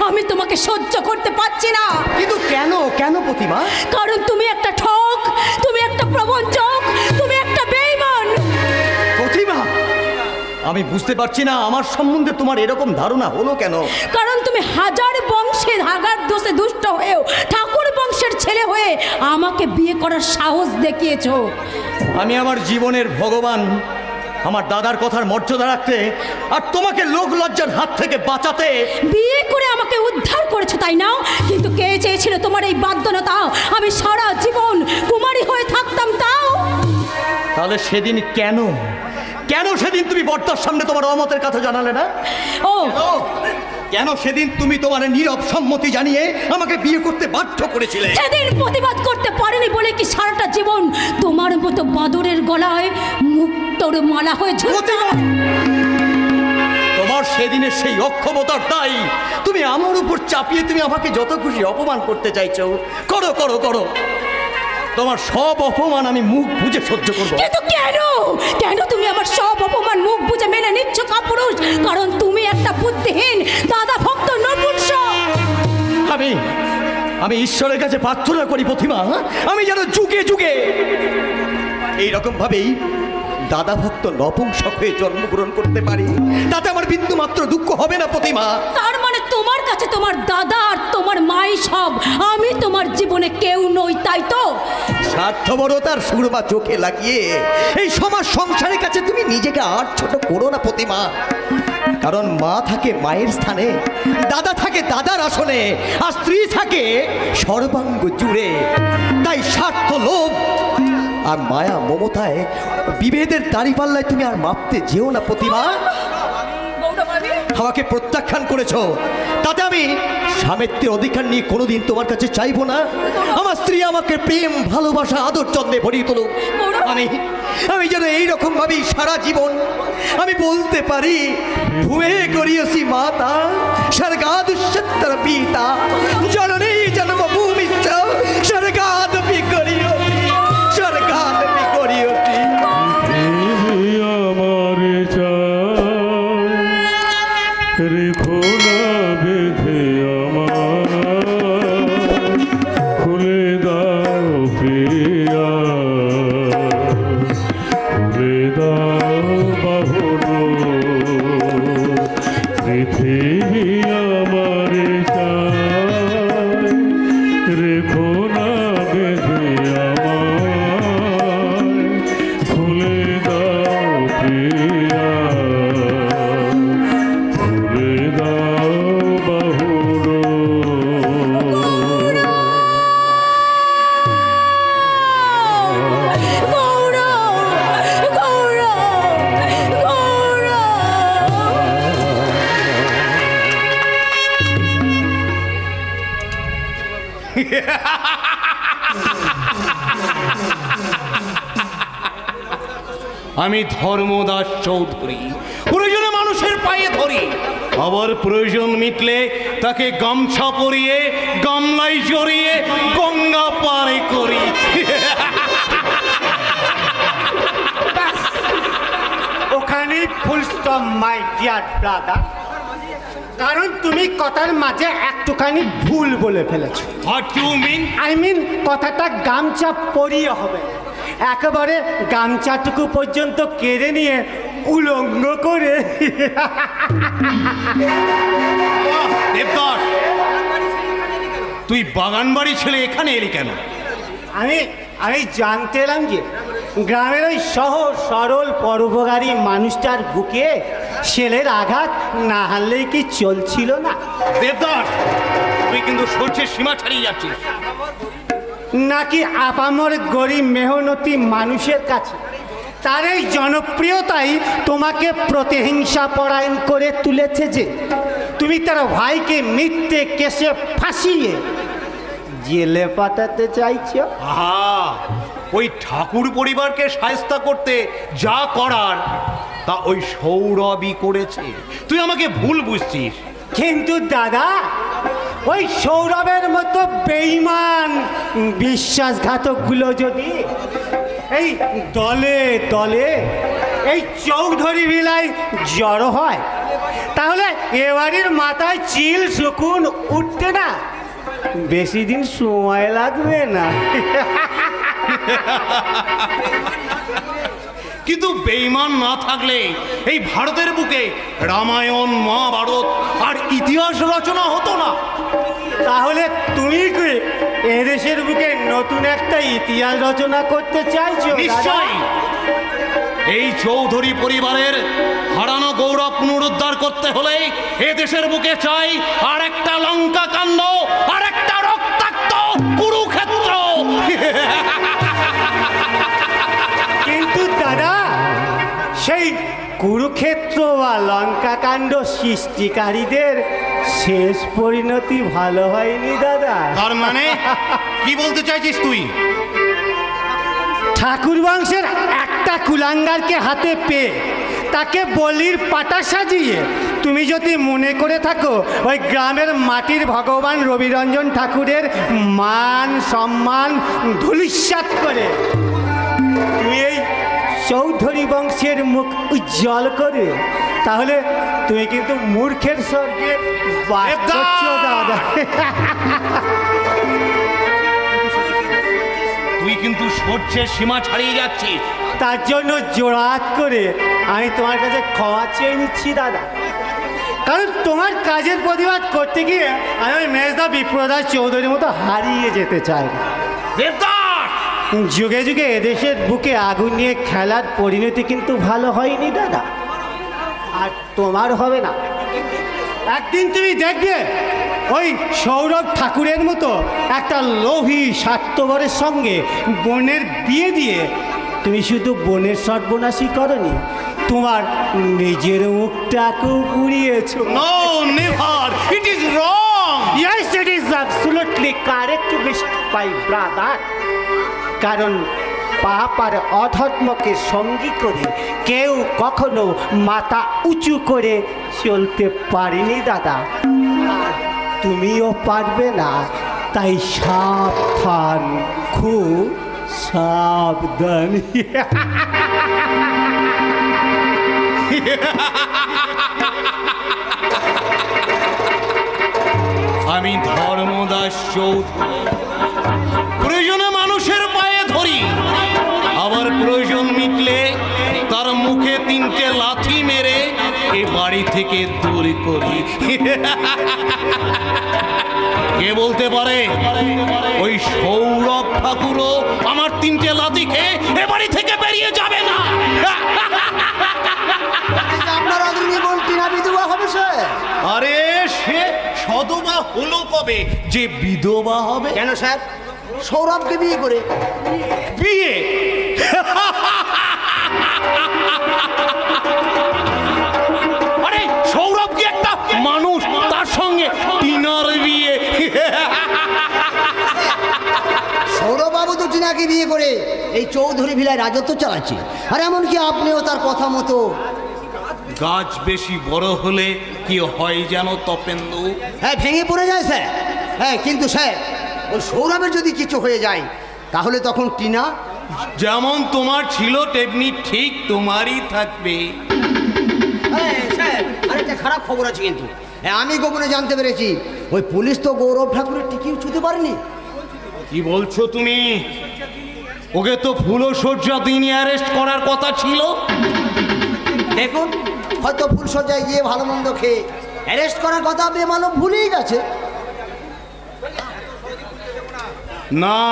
আমি তোমাকে সহ্য করতে পারছি না। কিন্তু কেন কেন প্রতিমা? কারণ তুমি একটা ঠক, তুমি একটা প্রবঞ্চক, তুমি একটা বেঈমান। প্রতিমা, আমি বুঝতে পারছি না আমার সম্বন্ধে তোমার এরকম ধারণা হলো কেন? কারণ তুমি হাজার বংশের হাগার দোষে দুষ্ট হয়েও ঠাকুর বংশের ছেলে হয়ে আমাকে বিয়ে করার সাহস দেখিয়েছো। আমি আমার জীবনের ভগবান আমার দাদার কথার মর্যাদা রাখতে আর তোমাকে লোক লজ্জার হাত থেকে বাঁচাতে বিয়ে করে আমাকে উদ্ধার করেছো, তাই না? কিন্তু কে চেয়েছিল তোমার এই বাধ্যতা আমি সারা জীবন কুমারী হয়ে থাকতাম? তাও তাহলে সেদিন কেন সেদিন তুমি বর্তার সামনে তোমার অমতের কথা জানালে না? ও কেন সেদিন তুমি তোমার নীরব সম্মতি জানিয়ে আমাকে বিয়ে করতে বাধ্য করেছিলে? সেদিন প্রতিবাদ করতে পারিনি বলে কি সারাটা জীবন তোমার মতো বাদরের গলায় মুক্তোর মালা হয়ে ঝুলতে? তোমার সেদিনের সেই অক্ষমতার দায় তুমি আমার উপর চাপিয়ে তুমি আমাকে যত খুশি অপমান করতে চাইছো। করো করো করো, তোমার সব অপমান আমি মুখ বুজে সহ্য করবো। কিন্তু কেন তুমি আমার সব অপমান মুখ বুজে মেনে নিচ্ছ কাপুরুষ? কারণ তুমি একটা বুদ্ধিহীন দাদা ভক্ত নপুংসক। আমি ঈশ্বরের কাছে প্রার্থনা করি প্রতিমা, আমি যেন যুগে যুগে এইরকম ভাবেই দাদা ভক্ত নপুংসক হয়ে জন্মগ্রহণ করতে পারি। তাতে আমার বিন্দু মাত্র দুঃখ হবে না প্রতিমা। তার মানে তোমার কাছে তোমার দাদা আর তোমার মাই সব, আমি তোমার জীবনে কেউ নই, তাই তো? স্বার্থপরতার সুরমা চোখে লাগিয়ে এই সমাজ সংসারের কাছে তুমি নিজেকে আর ছোট করো না প্রতিমা। কারণ মা থাকে মায়ের স্থানে, দাদা থাকে দাদার আসনে, আর স্ত্রী থাকে সর্বাঙ্গ জুড়ে। তাই স্বার্থ, লোভ আর মায়া মমতায় বিভেদের দাঁড়িপাল্লায় তুমি আর মাপতে যেও না প্রতিমা। আমাকে প্রত্যাখ্যান করেছো, তাতে আমি স্বামিত্বের অধিকার নিয়ে কোনোদিন তোমার কাছে চাইবো না। আমার স্ত্রী আমাকে প্রেম, ভালোবাসা, আদর যত্নে ভরিয়ে তুলুক। আমি যেন এইরকম ভাবেই সারা জীবন আমি বলতে পারি, ভুয়ে করিয়েছি মাতা স্বর্গাদুষ্যত্তর পিতা জননী জন্মভূমিশ্চ স্বর্গাদপি করিয়তি স্বর্গাদপি করিয়তি। আমার রেখো না বেঁধে আমার, খুলে দাও প্রিয়া, খুলে দাও বাহুর, পৃথিবী আমার রেখো না বেঁধে আমার, খুলে দাও প্রিয়া, খুলে দাও বাহুর। আমি ধর্মদাস চৌধুরী প্রয়োজনে মানুষের পায়ে ধরি, আবার প্রয়োজন মিটলে তাকে গামছা পরিয়ে গামলায় জড়িয়ে গঙ্গা পারে করি। ওখানে full stop my dear brother, কারণ তুমি কথার মাঝে একটুখানি ভুল বলে ফেলেছো। What you mean? I mean কথাটা গামছা পরিয়ে হবে, একেবারে গামছাটুকু পর্যন্ত কেড়ে নিয়ে উলঙ্গ করে। দেবদাস, তুই বাগান বাড়ি ছেলে এখানে এলি কেন? আমি জানতে এলাম যে গ্রামের ওই সহজ সরল পরোপকারী মানুষটার বুকে ছেলের আঘাত না হারলেই কি চলছিল না? দেবদাস, তুই কিন্তু সহ্যের সীমা ছাড়িয়ে যাচ্ছিস। নাকি আপামর গরিব মেহনতি মানুষের কাছে তার এই জনপ্রিয়তাই তোমাকে প্রতিহিংসা পরায়ণ করে তুলেছে যে তুমি তার ভাইকে মিথ্যে কেসে ফাঁসিয়ে জেলে পাঠাতে চাইছো? ওই ঠাকুর পরিবারকে শায়েস্তা করতে যা করার তা ওই সৌরভই করেছে। তুই আমাকে ভুল বুঝছিস। কিন্তু দাদা, ওই সৌরভের মতো বেঈমান বিশ্বাসঘাতকগুলো যদি এই দলে দলে এই চৌধুরী ভিলায় জড়ো হয়, তাহলে এবাড়ির মাথায় চিল শকুন উঠতে না বেশি দিন সময় লাগবে না। কিন্তু বেঈমান না থাকলে এই ভারতের বুকে রামায়ণ, মহাভারত আর ইতিহাস রচনা হতো না। তাহলে তুমি কি এদেশের বুকে নতুন একটা ইতিহাস রচনা করতে চাইছো? নিশ্চয়ই। এই চৌধুরী পরিবারের হারানো গৌরব পুনরুদ্ধার করতে হলে এ দেশের বুকে চাই আর একটা লঙ্কা কাণ্ড, আর একটা রক্তাক্ত কুরুক্ষেত্র। কিন্তু দাদা, সেই কুরুক্ষেত্র বা লঙ্কা কাণ্ড সৃষ্টিকারীদের শেষ পরিণতি ভালো হয়নি দাদা। তার মানে কি বলতে চাইছিস তুই? ঠাকুর বংশের একটা কুলাঙ্গারকে হাতে পেয়ে তাকে বলির পাটা সাজিয়ে তুমি যদি মনে করে থাকো ওই গ্রামের মাটির ভগবান রবিরঞ্জন ঠাকুরের মান সম্মান ধূলিসাৎ করে তুমি এই চৌধুরী বংশের মুখ উজ্জ্বল করে, তাহলে তুমি কিন্তু মূর্খের স্বর্গে বাস করছো দাদা। তুই কিন্তু সহ্যের সীমা ছাড়িয়ে যাচ্ছিস। তার জন্য জোড়াত করে আমি তোমার কাছে ক্ষমা চেয়ে নিচ্ছি দাদা, কারণ তোমার কাজের প্রতিবাদ করতে গিয়ে আমি ওই মেজদা বিপ্রদাস চৌধুরীর মতো হারিয়ে যেতে চাই না। যুগে যুগে এদেশের বুকে আগুন নিয়ে খেলার পরিণতি কিন্তু ভালো হয়নি দাদা, আর তোমার হবে না। একদিন তুমি দেখবে ওই সৌরভ ঠাকুরের মতো একটা লোভী স্বার্থপরের সঙ্গে বোনের বিয়ে দিয়ে তুমি শুধু বোনের সর্বনাশী করনি, তোমার নিজের মুখটাকেও পুড়িয়েছো। No never, it is wrong. Yes, it is absolutely correct my brother. কারণ পাপ আর অধর্মকে সঙ্গী করে কেউ কখনো মাথা উঁচু করে চলতে পারেনি দাদা, আর তুমিও পারবে না। তাই সাবধান, খুব সাবধান। আমি ধর্মদাস চৌধুরী প্রয়োজনে মানুষের পায়ে ধরি, আবার প্রয়োজন মিটলে তার মুখে 3টে লাথি মেরে এ বাড়ি থেকে দূর করি। কে বলতে পারে ওই সৌরভ ঠাকুরও আমার 3টে লাথি খেয়ে এ বাড়ি থেকে বেরিয়ে যাবে না? আপনার আদরণীয় বোন টিনা বিধবা হবে স্যার। আরে সে সদবা হলো কবে যে বিধবা হবে? কেন স্যার? সৌরভকে বিয়ে করে। বিয়ে? আরে সৌরভ কি একটা মানুষ, তার সঙ্গে টিনার বিয়ে? সৌরভবাবু তো টিনাকে বিয়ে করে এই চৌধুরী ভিলায় রাজত্ব চালাচ্ছে, আর এমনকি আপনিও তার কথা মতো। গাছ বেশি বড় হলে কি হয় যেন তপেন্দু? হ্যাঁ, ভেঙে পড়ে যায় স্যার। হ্যাঁ, কিন্তু স্যার ওই সৌরভের যদি কিছু হয়ে যায় তাহলে তখন টিনা যেমন তোমার ছিল তেমনি ঠিক তোমারই থাকবে। স্যার আরেকটা খারাপ খবর আছে কিন্তু। হ্যাঁ, আমি গোপনে জানতে পেরেছি ওই পুলিশ তো গৌরব ঠাকুরের টিকিও ছুঁতে পারেনি। কি বলছো তুমি? ওকে তো ফুলশয্যা দিনই অ্যারেস্ট করার কথা ছিল। দেখুন, হয়তো ফুলসজ্জায় গিয়ে ভালো মন্দ খেয়ে অ্যারেস্ট করার কথা বেমালুম ভুলেই গেছে। না,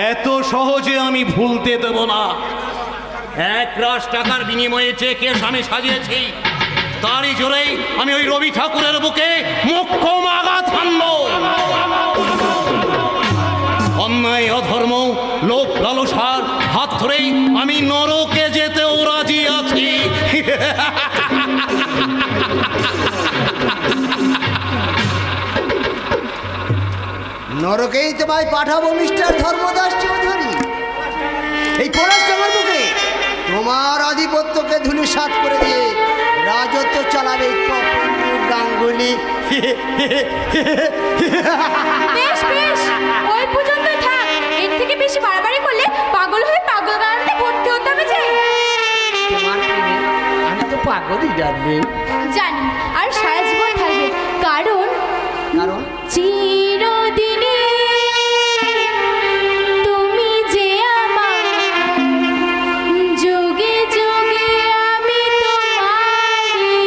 এত সহজে আমি ভুলতে দেব না। 1 লাখ টাকার বিনিময়ে যে কেস আমি সাজিয়েছি, তারই জোরেই আমি ওই রবি ঠাকুরের বুকে মোক্ষম আঘাত হানব। অন্যায় অধর্ম লোভ লালসার হাত ধরেই আমি নরকে যেতেও রাজি আছি। নরকেই তোমায় পাঠাবো মিস্টার ধর্মদাস চৌধুরী। এই পলাশডাঙ্গার বুকে তোমার আধিপত্যকে ধূলিসাৎ করে দিয়ে রাজত্ব চালাবে তপেন্দু গাঙ্গুলি। বেশ বেশ, ওই পর্যন্ত থাক। এর থেকে বেশি বাড়াবাড়ি করলে পাগল হয়ে পাগল গাড়িতে ভর্তি হতে হবে যে। তোমার আমি তো পাগলই জানবে জানি, আর সারা জীবন থাকবে। কারণ চিরদিনে তুমি যে আমার, যুগে যুগে আমি তোমারই।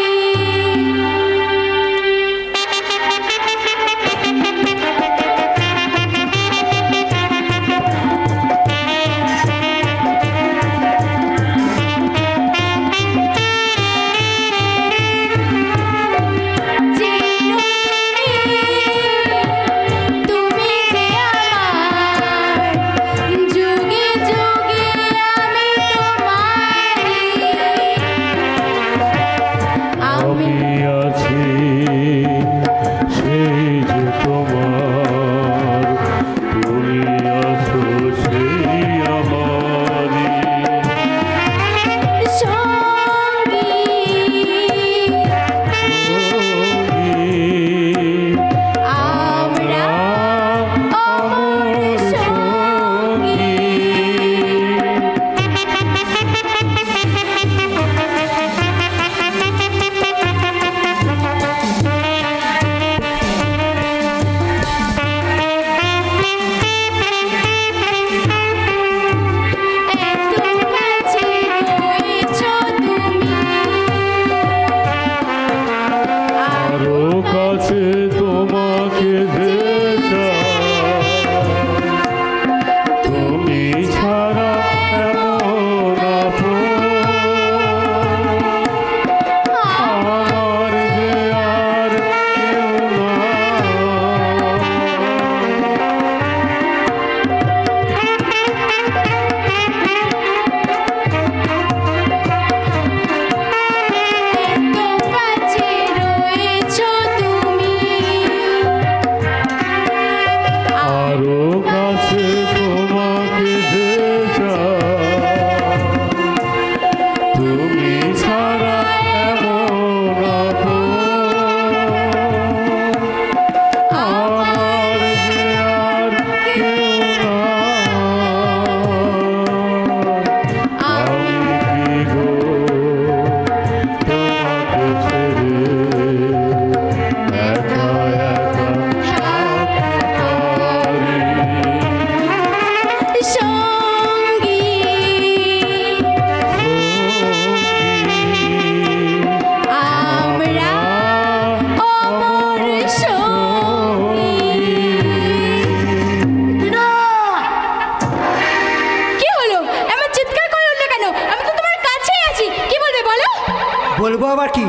বলবো আবার কি?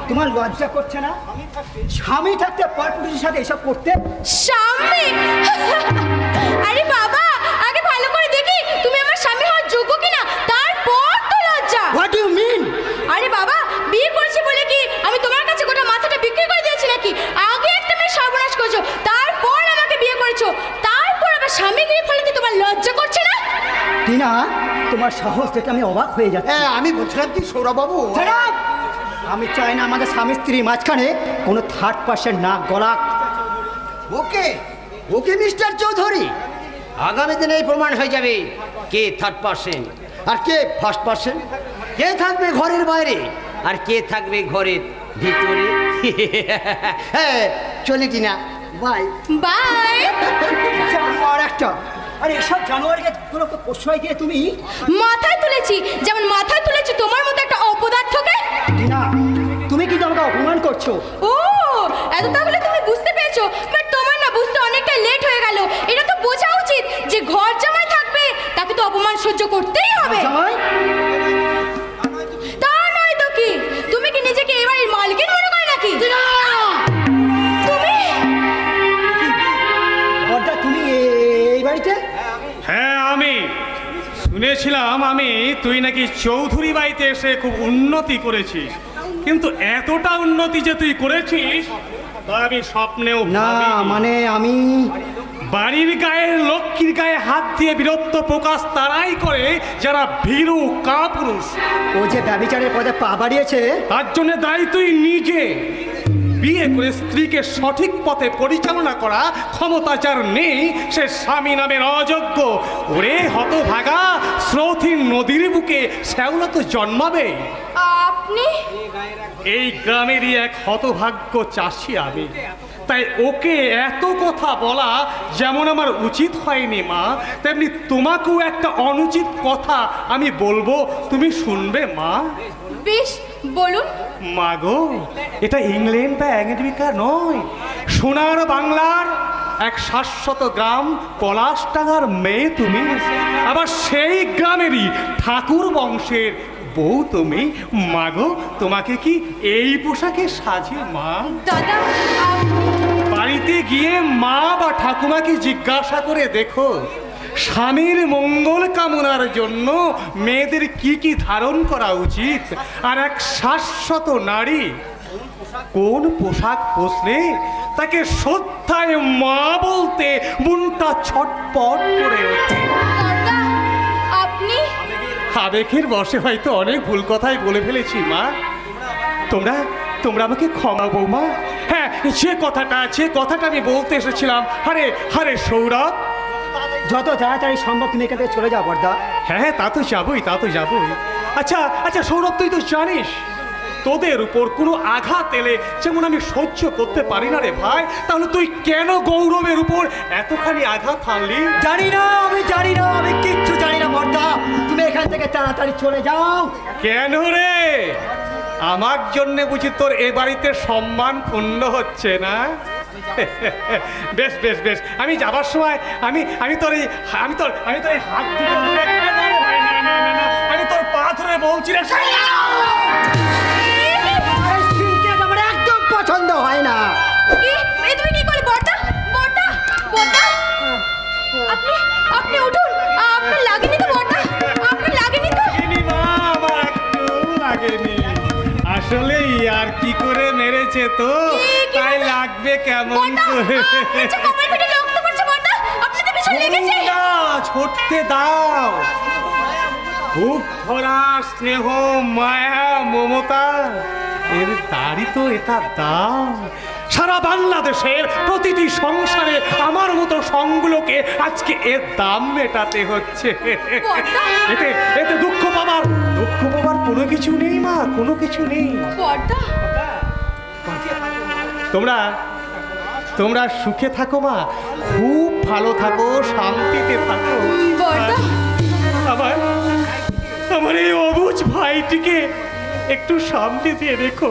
তোমার লজ্জা করছে না স্বামী থাকতে পরপুরুষের সাথে এসব করতে? স্বামী? আরে বাবা, আগে ভালো করে দেখি তুমি আমার স্বামী হওয়ার যোগ্য কিনা, তারপর তো লজ্জা। What do you mean? আরে বাবা, বিয়ে করেছি বলে কি আমি তোমার কাছে গোটা মাথাটা বিক্রি করে দিয়েছি নাকি? আগে একটা মেয়ে সর্বনাশ করেছো, তারপর আমাকে বিয়ে করেছো, তারপর আবার স্বামীগিরি ফলাতে তোমার লজ্জা করছে না? টিনা, তোমার সাহস দেখে আমি অবাক হয়ে যাচ্ছি। হ্যাঁ, আমি বলছিলাম কি সৌরভবাবু, খারাপ! আমি চাই না আমাদের স্বামী স্ত্রীর মাঝখানে কোনো থার্ড পার্সন নাক গলাক। ওকে ওকে মিস্টার চৌধুরী, আগামী দিনে এই প্রমাণ হয়ে যাবে কে থার্ড পার্সন আর কে ফার্স্ট পার্সন, কে থাকবে ঘরের বাইরে আর কে থাকবে ঘরের ভিতরে। হ্যাঁ, চলি টিনা, বাই বাই। আর একটা, আরে এসব জানুয়ারিকে কোনো প্রশ্রয় দিয়ে তুমি মাথায় তুলেছি, যেমন মাথায় তুলেছি তোমার মতো একটা অপদার্থকে। টিনা, তুমি কিন্তু আমাকে অপমান করছো। ও, এত তাহলে তুমি বুঝতে পেরেছো, বাট তোমার না বুঝতে অনেকটা লেট হয়ে গেল। এটা তো বোঝা উচিত যে ঘর জামাই থাকবে তাকে তো অপমান সহ্য করতেই হবে। জামাই? তা নয় তো কি, তুমি কি নিজেকে এবার মালকিন মনে করে নাকি? তুমি বড়দা, তুমি এই বাড়িতে? হ্যাঁ, আমি শুনেছিলাম তুই নাকি চৌধুরী বাড়িতে এসে খুব উন্নতি করেছিস, কিন্তু এতটা উন্নতি যে তুই করেছিস তা আমি স্বপ্নেও না, ভাবিনি। মানে আমি বাড়ির গায়ে, লক্ষ্মীর গায়ে হাত দিয়ে বীরত্ব প্রকাশ তারাই করে যারা ভীরু কাপুরুষ। ও যে ব্যভিচারের পদে পা বাড়িয়েছে, তার জন্য দায়ী তুই নিজে। বিয়ে করে স্ত্রীকে সঠিক পথে পরিচালনা করা ক্ষমতা যার নেই, সে স্বামী নামের অযোগ্য। ওরে হতভাগা, স্রোতহীন নদীর বুকে শ্যাওলা তো জন্মাবে। আপনি এই গ্রামেরই এক হতভাগ্য চাষি আমি, তাই ওকে এত কথা বলা যেমন আমার উচিত হয়নি মা, তেমনি তোমাকেও একটা অনুচিত কথা আমি বলবো, তুমি শুনবে মা? বেশ, বলুন। মাগো, এটা ইংল্যান্ড বা আমেরিকা নয়, সোনার বাংলার এক শাশ্বত গ্রাম পলাশডাঙ্গার মেয়ে তুমি, আবার সেই গ্রামেরই ঠাকুর বংশের বউ তুমি। মাগো, তোমাকে কি এই পোশাকে সাজে মা? দাদা, বাড়িতে গিয়ে মা বা ঠাকুমাকে জিজ্ঞাসা করে দেখো, স্বামীর মঙ্গল কামনার জন্য মেয়েদের কি কি ধারণ করা উচিত, আর এক শাশ্বত নারী কোন পোশাক পরলে তাকে শ্রদ্ধায় মা বলতে মনটা ছটপট করে ওঠে। দাদা, আপনি আবেগের বশে হয়তো অনেক ভুল কথাই বলে ফেলেছি মা, তোমরা তোমরা আমাকে ক্ষমা বৌমা। হ্যাঁ, যে কথাটা আমি বলতে এসেছিলাম, আরে সৌরভ, যত তাড়াতাড়ি সম্ভব তুমি এখান থেকে চলে যাও বড়দা। হ্যাঁ, তা তো যাবই। আচ্ছা সৌরভ, তুই তো জানিস তোদের উপর কোনো আঘাত এলে যেমন আমি সহ্য করতে পারি না রে ভাই, তাহলে তুই কেন গৌরবের উপর এতখানি আঘাত আনলি? জানি না, আমি কিচ্ছু জানি না বড়দা, তুমি এখান থেকে তাড়াতাড়ি চলে যাও। কেন রে? আমার জন্য বুঝি তোর এ বাড়িতে সম্মান ক্ষুণ্ণ হচ্ছে না? বেশ বেশ বেশ, আমি যাবার সময় আমি তোর এই হাত ধরে, আমি তোর পা ধরে বলছি রে, আমার একদম পছন্দ হয় না। এই তুমি কি করলে? বড়দা, আপনি উঠুন। আপনার লাগেনি তো বড়দা? আপনার লাগেনি তো? মা, আমার একটু লাগেনি। আসলে আর কি করে মেরেছে তো, তাই লাগবে কেমন করে? ছুটতে দাও, খুব ভরা স্নেহ, মায়া, মমতা, এর দাড়ি তো এটা দাম। সারা বাংলাদেশের প্রতিটি সংসারে আমার মতো সংগুলোকে আজকে এর দাম মেটাতে হচ্ছে। এতে দুঃখ পাবার কোনো কিছু নেই মা, কোনো কিছু নেই। তোমরা সুখে থাকো মা, খুব ভালো থাকো, শান্তিতে থাকো। আমার এই অবুঝ ভাইটিকে একটু সামনে দিয়ে রেখো।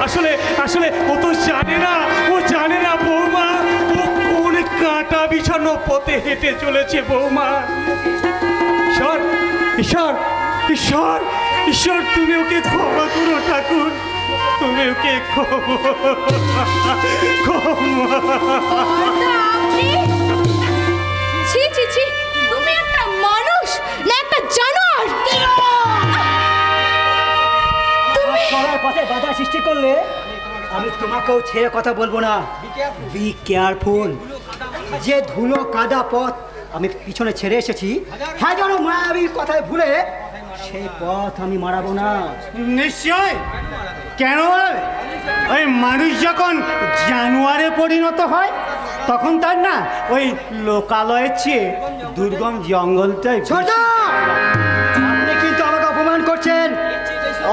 আসলে ও তো জানে না বৌমা, ও কোন কাঁটা বিছানো পথে হেঁটে চলেছে বৌমা। ঈশ্বর, ঈশ্বর তুমি ওকে ক্ষমা করো ঠাকুর, তুমি ওকে ছি ছি ছি, তুমি একটা মানুষ না একটা জানোয়ার? আমার চলার পথে বাধা সৃষ্টি করলে আমি তোমাকেও ছেড়ে কথা বলবো না। Be careful. যে ধুলো কাদা পথ আমি পিছনে ছেড়ে এসেছি, হাজারো মায়াবীর কথায় ভুলে সেই পথ আমি মারাবো না। নিশ্চয়। কেন ওই মানুষ যখন জানোয়ারে পরিণত হয় তখন তার না ওই লোকালয়ের চেয়ে দুর্গম জঙ্গলটাই। আপনি কিন্তু আমাকে অপমান করছেন।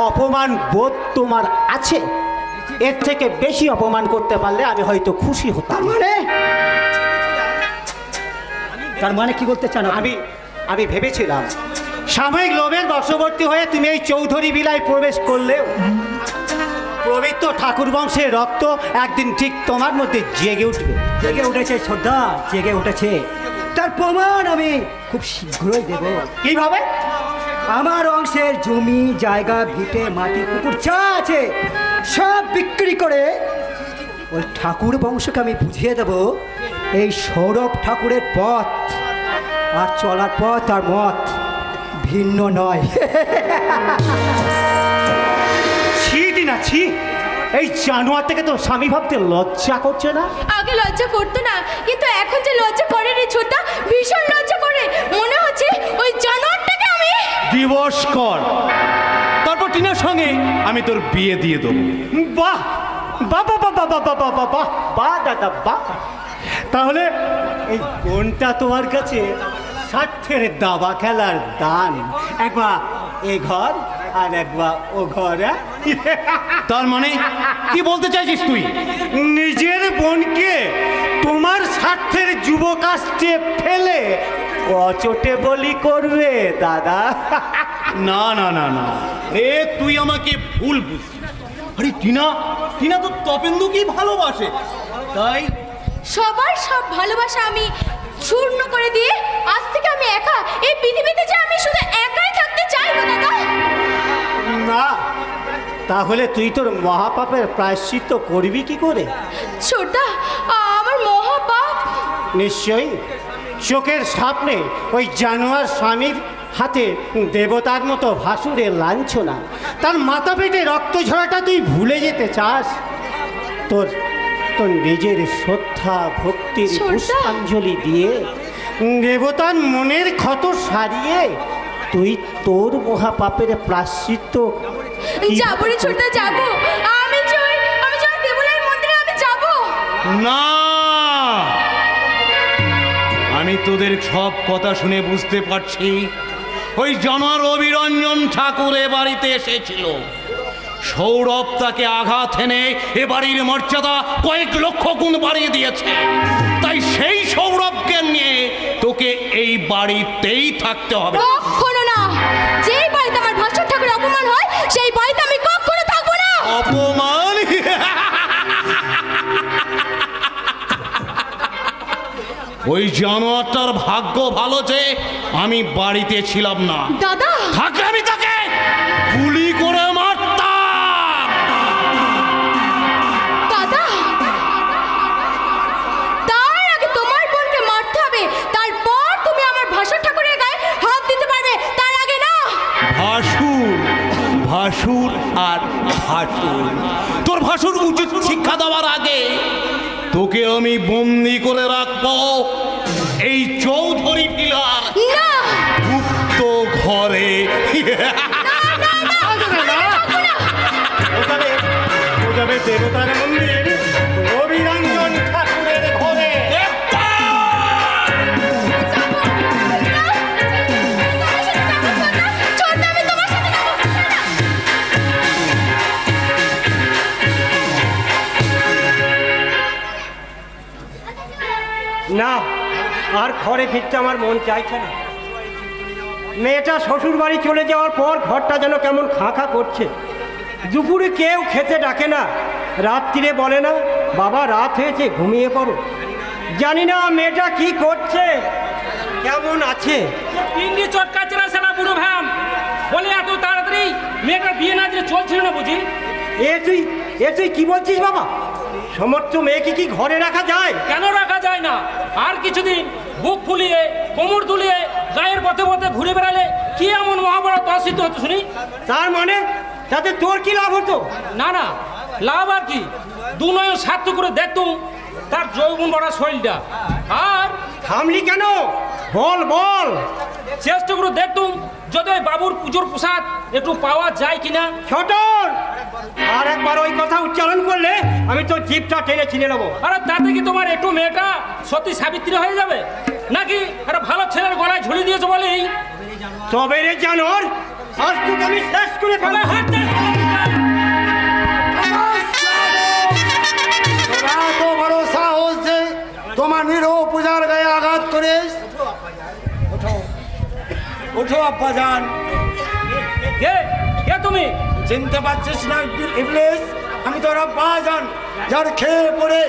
অপমান বোধ তোমার আছে, এর থেকে বেশি অপমান করতে পারলে আমি হয়তো খুশি হতাম। তার মানে কি বলতে চান? আমি ভেবেছিলাম সাময়িক লোভের বশবর্তী হয়ে তুমি এই চৌধুরী বিলায় প্রবেশ করলে পবিত্র ঠাকুর বংশের রক্ত একদিন ঠিক তোমার মধ্যে জেগে উঠবে। জেগে উঠেছে শ্রদ্ধা, জেগে উঠেছে। তার প্রমাণ আমি খুব শীঘ্রই দেব। কিভাবে? আমার অংশের জমি জায়গা ভিটে মাটি পুকুর যা আছে সব বিক্রি করে ওই ঠাকুর বংশকে আমি বুঝিয়ে দেব এই সৌরভ ঠাকুরের পথ আর চলার পথ আর মত ভিন্ন নয়। ছি না ছি, এই জানোয়ার থেকে তো স্বামী ভাবতে লজ্জা করছে না? আগে লজ্জা করতো না, কিন্তু এখন যে লজ্জা করে রে ছোটদা, ভীষণ লজ্জা করে। মনে হচ্ছে ওই জানোয়ারটাকে আমি দিবস কর, তারপর টিনার সঙ্গে আমি তোর বিয়ে দিয়ে দেবো। বাহ বাহ বাহ বাহ বাহ বাহ বাহ বাহ বাহ দাদা বাহ। তাহলে এই বোনটা তোমার কাছে স্বার্থের দাবা খেলার দান, একবার এ ঘর আর একবার ও ঘর। তার মানে কি বলতে চাইছিস তুই? নিজের বোনকে তোমার স্বার্থের যুবকাস্টে ফেলে অচটে বলি করবে দাদা? না না না না, তুই আমাকে ভুল বুঝছিস। আরে টিনা তো তপেন্দুকেই ভালোবাসে, তাই সবার সব ভালোবাসা আমি চূর্ণ করে দিয়ে আজ থেকে আমি একা এই পৃথিবীতে, যে আমি শুধু একাই থাকতে চাইবো দাদা। না, তাহলে তুই তোর মহাপাপের প্রায়শ্চিত্ত করবি কি করে? ছোটদা, আমার মহাপাপ নিশ্চয়ই চোখের সামনে ওই জানোয়ার স্বামীর হাতে দেবতার মতো ভাসুরের লাঞ্ছনা, তার মাথা পেটে রক্ত ঝরাটা তুই ভুলে যেতে চাস? তোর নিজের শ্রদ্ধা ভক্তির পুষ্পাঞ্জলি দিয়ে দেবতার মনের ক্ষত সারিয়ে তুই তোর মহাপাপের প্রায়শ্চিত্ত। যাবো রে ছোটদা, যাবো। আমি দেবলার মন্দিরে আমি যাবো। না, আমি তোদের সব কথা শুনে বুঝতে পারছি ওই জানোয়ার অভিরঞ্জন ঠাকুর এ বাড়িতে এসেছিল। সৌরভ তাকে আঘাত এনে এ বাড়ির মর্যাদা কয়েক লক্ষ গুণ বাড়িয়ে দিয়েছে। তাই সেই সৌরভকে নিয়ে তোকে এই বাড়িতেই থাকতে হবে। কখনো না। যেই বাড়িতে আমার ভাস্কর ঠাকুরের অপমান হয় সেই বাড়িতে আমি কখনো থাকবো না। অপমান? ওই জানোয়ারটার ভাগ্য ভালো যে আমি বাড়িতে ছিলাম না। দাদা, থাকলে আমি তাকে গুলি করে মারতাম। দাদা, তার আগে তোমার বোনকে মারতে হবে, তারপর তুমি আমার ভাস্কর ঠাকুরের গায়ে হাত দিতে পারবে, তার আগে না। ভাসুর আর ভাসুর, তোর ভাসুর উচিত শিক্ষা দেওয়ার আগে তোকে আমি বন্দি করে রাখবো এই চৌধুরী টিলার গুপ্ত ঘরে। দেবতার মন্দির অভিরঞ্জন ঠাকুরের ঘরে। না, আর ঘরে ফিরতে আমার মন চাইছে না। মেয়েটা শ্বশুর বাড়ি চলে যাওয়ার পর ঘরটা যেন কেমন খাঁ খাঁ করছে। দুপুরে কেউ খেতে ডাকে না, রাত্রিরে বলে না বাবা রাত হয়েছে ঘুমিয়ে পড়ো। জানি না মেয়েটা কি করছে, কেমন আছে। পিন্ডি চটকাচ্ছে না সালা বুড়ো ভ্যাম, বলে এত তাড়াতাড়ি মেয়েটার বিয়ে না দিলে চলছিল না বুঝি? এ তুই কি বলছিস বাবা? সমস্ত মেয়েকে কি ঘরে রাখা যায়? কেন রাখা যায় না? আর কিছুদিন বুক ফুলিয়ে কোমর দুলিয়ে গায়ের পথে পথে ঘুরে বেড়ালে কি এমন মহাভারত অসিদ্ধ হতো শুনি? তার মানে তাতে তোর কি লাভ হতো? না না, লাভ আর কি, দু নয় সার্থ করে দেখতুম তার যৌবন ভরা শরীরটা। আর থামলি কেন? বল বল। চেষ্টা করে দেখতুম যদি ওই বাবুর পুজোর প্রসাদ একটু পাওয়া যায় কিনা। ছোটন, আর একবার ওই কথা উচ্চারণ করলে আমি তো জিভটা টেনে ছিনে নেবো। আরে তাতে কি তোমার একটু মেয়েটা সত্যি সাবিত্রী হয়ে যাবে, নাকি একটা ভালো ছেলের গলায় ঝুলি দিয়েছে বলেই? তবে রে জানোর, আজ তোকে আমি শেষ করে ফেলে। এত বড় সাহস যে তোমার নিরহ পূজার গায়ে আঘাত করে। ওঠো আব্বা যান। কে কে তুমি? চিনতে পারছিস না ইবলিস? আমি তোর আব্বা যান, যার খেয়ে পড়ে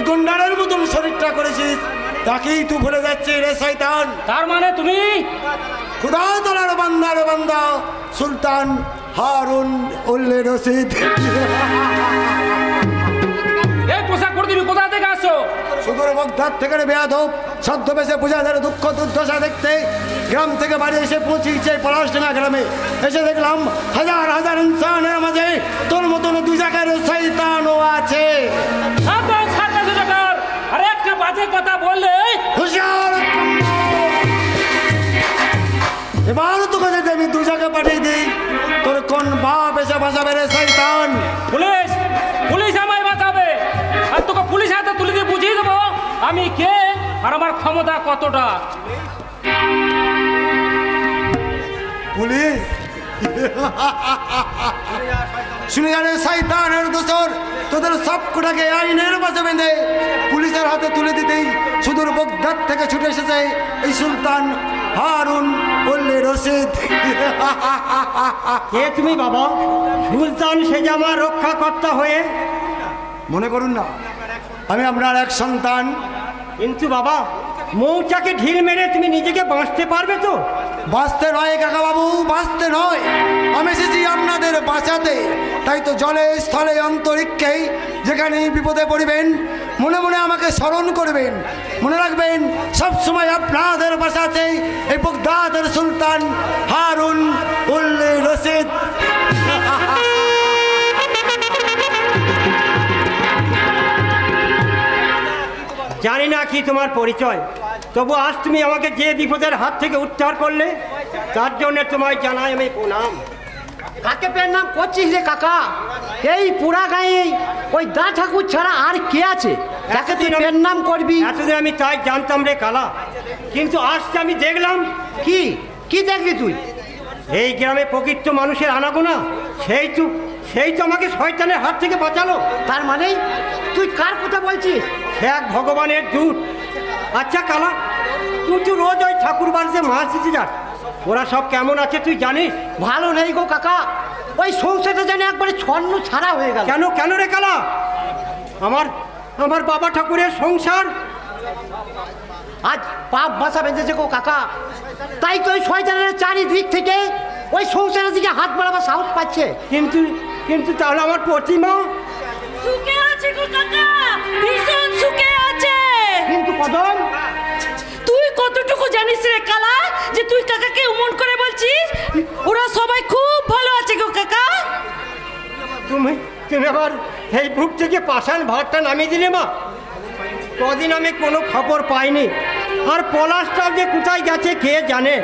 গুন্ডারের মতন শরীরটা করেছিস, তাকেই তুই ভুলে যাচ্ছিস রে শয়তান। তার মানে তুমি খুদা তালার বান্দার বান্দা সুলতান হারুন উল্লে রশিদ। এই পোশাক পরে তুমি কোথা থেকে আসো? সুদূর বগদাদ থেকে বেয়াদব ছদ্মবেশে পূজাদের দুঃখ দুর্দশা দেখতে গ্রাম থেকে বাড়ি এসে পৌঁছেছে পলাশডাঙ্গা গ্রামে। এসে দেখলাম হাজার হাজার ইনসানের মাঝে তোর মতন দু জায়গার শয়তানও আছে। আরে একটা বাজে কথা বললে হুঁশিয়ার! এবার তোকে যদি আমি দু জায়গায় পাঠিয়ে দিই, তোর কোন বাপ এসে বাঁচাবে রে শয়তান? পুলিশ পুলিশ আমায় বাঁচাবে, আর তোকে পুলিশ হাতে তুলে দিয়ে বুঝিয়ে দেবো আমি কে আর আমার ক্ষমতা কতটা। পুলিশ শুনে জানে শয়তানের দোসর তোদের সব কোটাকে আইনের মাঝে বেঁধে পুলিশের হাতে তুলে দিতেই সুদূর বগদাদ থেকে ছুটে এসেছে এই সুলতান হারুন উল্লে রশিদ। কে তুমি বাবা? সুলতান সেজে আমার রক্ষাকর্তা হয়ে? মনে করুন না আমি আপনার এক সন্তান। কিন্তু বাবা, মৌচাকে ঢিল মেরে তুমি নিজেকে বাঁচতে পারবে তো? বাঁচতে নয় কাকা বাবু, বাঁচতে নয়, আমি এসেছি আপনাদের বাঁচাতে। তাই তো জলে স্থলে অন্তরিক্ষে যেখানেই বিপদে পড়িবেন মনে মনে আমাকে স্মরণ করবেন। মনে রাখবেন সবসময় আপনাদের বাঁচাতে এই বগদাদের সুলতান হারুন উল্লে রশিদ। জানি না কি তোমার পরিচয়, তবু আজ তুমি আমাকে যে বিপদের হাত থেকে উদ্ধার করলে তার জন্য তোমায় জানাই আমি প্রণাম। কাকে প্রণাম করছিস রে কাকা? এই পুরা গায়ে ওই দা ঠাকুর ছাড়া আর কে আছে যাকে তুই প্রণাম করবি? এতদিন আমি তাই জানতাম রে কালা, কিন্তু আজ আমি দেখলাম। কি কি দেখলি তুই? এই গ্রামে প্রকৃত মানুষের আনাগোনা, সেই তো আমাকে শয়তানের হাত থেকে বাঁচালো। তার মানে তুই কার কথা বলছিস? সে এক ভগবানের দূত। আচ্ছা কালা, তুই তো রোজ ওই ঠাকুর বাড়িতে মাছ দিতে যাস, ওরা সব কেমন আছে তুই জানিস? ভালো নেই গো কাকা, ওই সংসারটা যেন একবারে ছন্ন ছাড়া হয়ে গেল। কেন কেন রে কালা? আমার বাবা ঠাকুরের সংসার আজ পাপ বাসা বেঁধেছে গো কাকা। তাই তো ওই শয়তানের চারিদিক থেকে ওই সংসারের দিকে হাত বাড়াবার সাহস পাচ্ছে। কিন্তু তাহলে আমার প্রতিমা সুখে আছে গো কাকা, ভীষণ সুখে আছে। কিন্তু কদম, তুই কতটুকু জানিস রে কালা যে তুই কাকাকে উমন করে বলছিস? ওরা সবাই খুব ভালো আছে গো কাকা। তুমি আবার এই বুক থেকে পাষাণ ভাতটা নামিয়ে দিলে মা। কদিন আমি কোনো খবর পাইনি, আর পলাশটাও যে কোথায় গেছে কে জানে।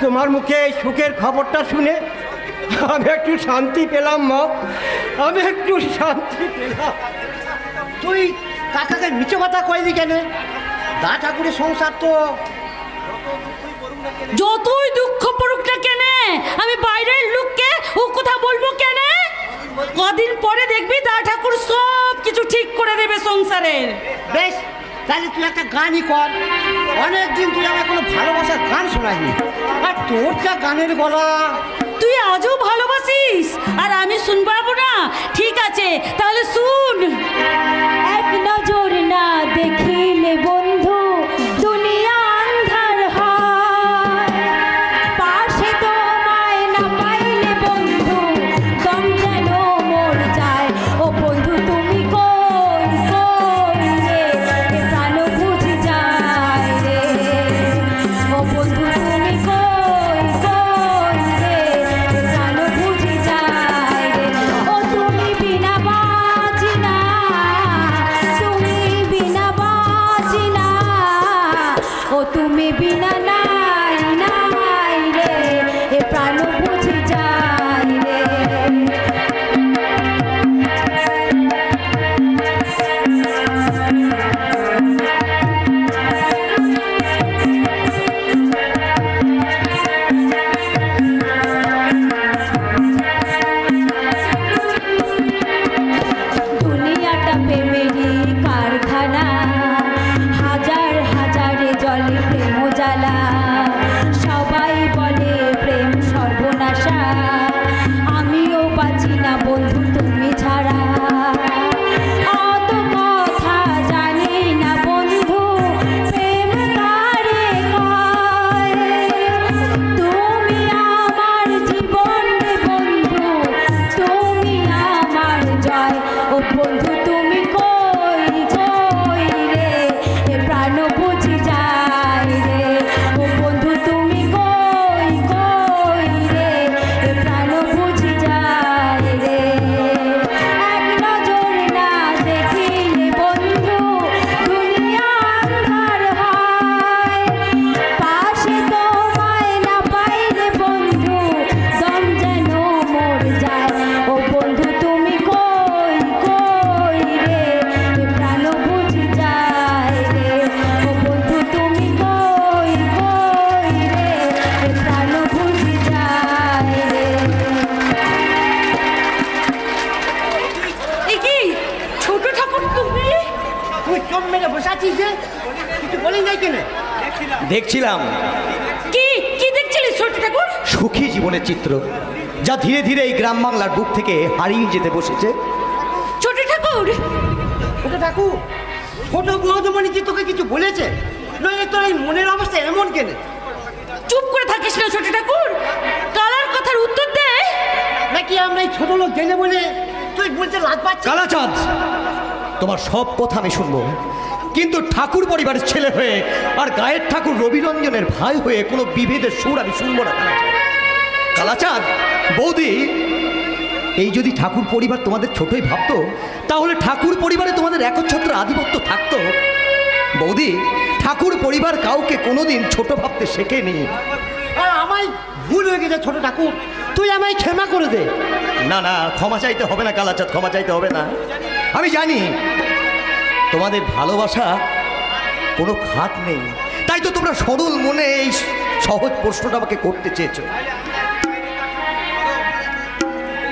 তোমার মুখে এই সুখের খবরটা শুনে আমি একটু শান্তি পেলাম মা, আমি একটু শান্তি পেলাম। তুই কাকাকে নিচে কথা কইলি কেন? দা ঠাকুরের সংসার তো যতই দুঃখ পড়ুক না কেন, আমি বাইরের লোককে ও কথা বলবো কেন? কদিন পরে দেখবি দা ঠাকুর সব কিছু ঠিক করে দেবে সংসারের। বেশ, তাহলে তুই একটা গানই কর। অনেকদিন তুই আমার কোনো ভালোবাসার গান শোনাসনি, আর তোর যা গানের গলা। তুই আজও ভালোবাসিস আর আমি শুনবাবো না? ঠিক আছে তাহলে শুন। এক নজর না দেখিলে বন্ধু দুনিয়া আন্ধার হয়, পাশে তোমায় না পাইলে বন্ধু দেখছিলাম। কি কি দেখছিলি ছোট ঠাকুর? সুখী জীবনের চিত্র, যা ধীরে ধীরে এই গ্রাম বাংলার বুক থেকে হারিয়ে যেতে বসেছে। ছোট ঠাকুর, ছোট ঠাকুর, ছোট বৌদ্ধমণি কি তোকে কিছু বলেছে? নইলে তোর এই মনের অবস্থা এমন কেন? চুপ করে থাকিস না ছোট ঠাকুর, কালার কথার উত্তর দে। নাকি আমরা এই ছোট লোক জেনে বলে তুই বলতে লাজ পাচ্ছিস? কালাচাঁদ, তোমার সব কথা আমি শুনবো, কিন্তু ঠাকুর পরিবারের ছেলে হয়ে আর গায়ের ঠাকুর রবিরঞ্জনের ভাই হয়ে কোনো বিভেদের সুর আমি শুনবো না। কালাচাঁদ, বৌদি, এই যদি ঠাকুর পরিবার তোমাদের ছোটই ভাবতো, তাহলে ঠাকুর পরিবারে তোমাদের একচ্ছত্র আধিপত্য থাকতো। বৌদি, ঠাকুর পরিবার কাউকে কোনোদিন ছোট ভাবতে শেখেনি। আর আমায় ভুল হয়ে গেছে ছোট ঠাকুর, তুই আমায় ক্ষমা করে দে। না না, ক্ষমা চাইতে হবে না কালাচাঁদ, ক্ষমা চাইতে হবে না। আমি জানি তোমাদের ভালোবাসা কোনো খাত নেই, তাই তো তোমরা সরল মনে এই সহজ প্রশ্নটা আমাকে করতে চেয়েছো।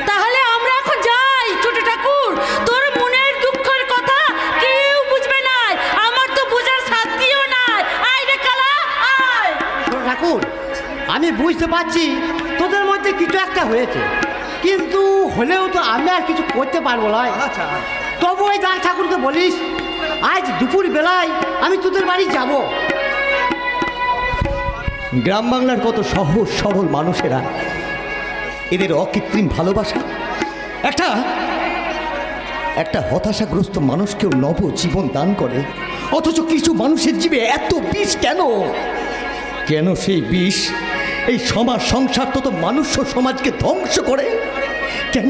তাহলে আমরা এখন যাই ছোট ঠাকুর, তোর মনের দুঃখের কথা কেউ বুঝবে না, আমার তো বোঝার সাধ্যও নাই। আয় রে কালা, আয়। ছোট ঠাকুর, আমি বুঝতে পারছি তোদের মধ্যে কিছু একটা হয়েছে, কিন্তু হলেও তো আমি আর কিছু করতে পারবো না। আচ্ছা, তবু ওই দাস ঠাকুরকে বলিস আজ দুপুর বেলায় আমি তোদের বাড়ি যাব। গ্রাম বাংলার কত সহজ সরল মানুষেরা এদের অকৃত্রিম ভালোবাসা একটা হতাশাগ্রস্ত মানুষকেও নব জীবন দান করে, অথচ কিছু মানুষের জীবে এত বিষ কেন? কেন সেই বিষ এই সমাজ সংসার তত মানুষ সমাজকে ধ্বংস করে? কেন?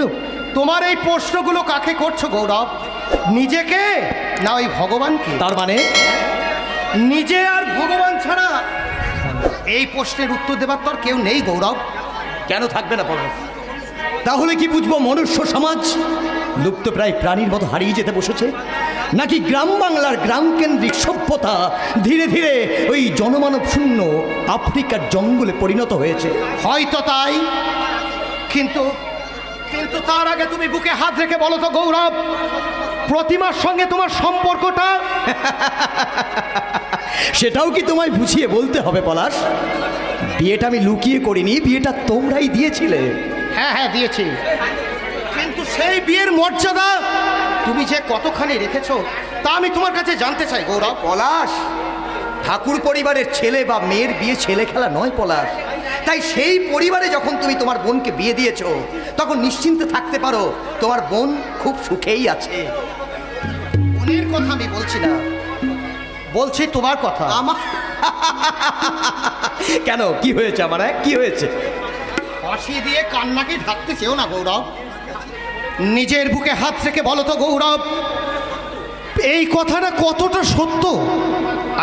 তোমার এই প্রশ্নগুলো কাকে করছো গৌরব? নিজেকে না ওই ভগবানকে? তার মানে নিজে আর ভগবান ছাড়া এই প্রশ্নের উত্তর দেবার তোর কেউ নেই গৌরব। কেন থাকবে না বলো? তাহলে কি বুঝবো মনুষ্য সমাজ লুপ্তপ্রায় প্রাণীর মতো হারিয়ে যেতে বসেছে, নাকি গ্রাম বাংলার গ্রামকেন্দ্রিক সভ্যতা ধীরে ধীরে ওই জনমানব শূন্য আফ্রিকার জঙ্গলে পরিণত হয়েছে? হয়তো তাই, কিন্তু কিন্তু তার আগে তুমি বুকে হাত রেখে বলো তো গৌরব, প্রতিমার সঙ্গে তোমার সম্পর্কটা? সেটাও কি তোমায় বুঝিয়ে বলতে হবে পলাশ? বিয়েটা আমি লুকিয়ে করিনি, বিয়েটা তোমরাই দিয়েছিলে। হ্যাঁ হ্যাঁ দিয়েছি, কিন্তু সেই বিয়ের মর্যাদা তুমি যে কতখানি রেখেছো তা আমি তোমার কাছে জানতে চাই গৌরব। পলাশ, ঠাকুর পরিবারের ছেলে বা মেয়ের বিয়ে ছেলে খেলা নয় পলাশ। তাই সেই পরিবারে যখন তুমি তোমার বোনকে বিয়ে দিয়েছো, তখন নিশ্চিন্তে থাকতে পারো তোমার বোন খুব সুখেই আছে। বোনের কথা আমি বলছি না, বলছি তোমার কথা। আমার কেন, কি হয়েছে আমার? কি হয়েছে? ফাঁসি দিয়ে কান্নাকে ঢাকতে চেও না গৌরব, নিজের বুকে হাত রেখে বলো তো গৌরব, এই কথাটা কতটা সত্য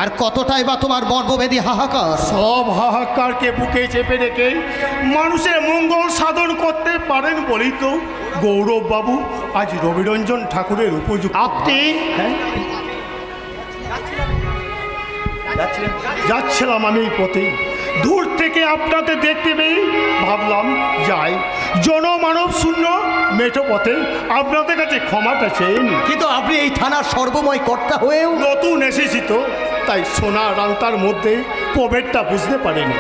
আর কতটাই বা তোমার বর্ববেদী হাহাকার? সব হাহাকারকে বুকে চেপে রেখে মানুষের মঙ্গল সাধন করতে পারেন বলেই তো গৌরব বাবু আজ রবিরঞ্জন ঠাকুরের উপযুক্ত। আপনি যাচ্ছিলাম আমি এই পথে, দূর থেকে আপনাদের দেখতে পেয়ে ভাবলাম যাই, জনমানব শূন্য মেঠো পথে আপনাদের কাছে ক্ষমাটা চেয়ে নি। কিন্তু আপনি এই থানার সর্বময় কর্তা হয়েও নতুন এসেছি তো, তাই সোনা রান্তার মধ্যে প্রভেদটা বুঝতে পারিনি।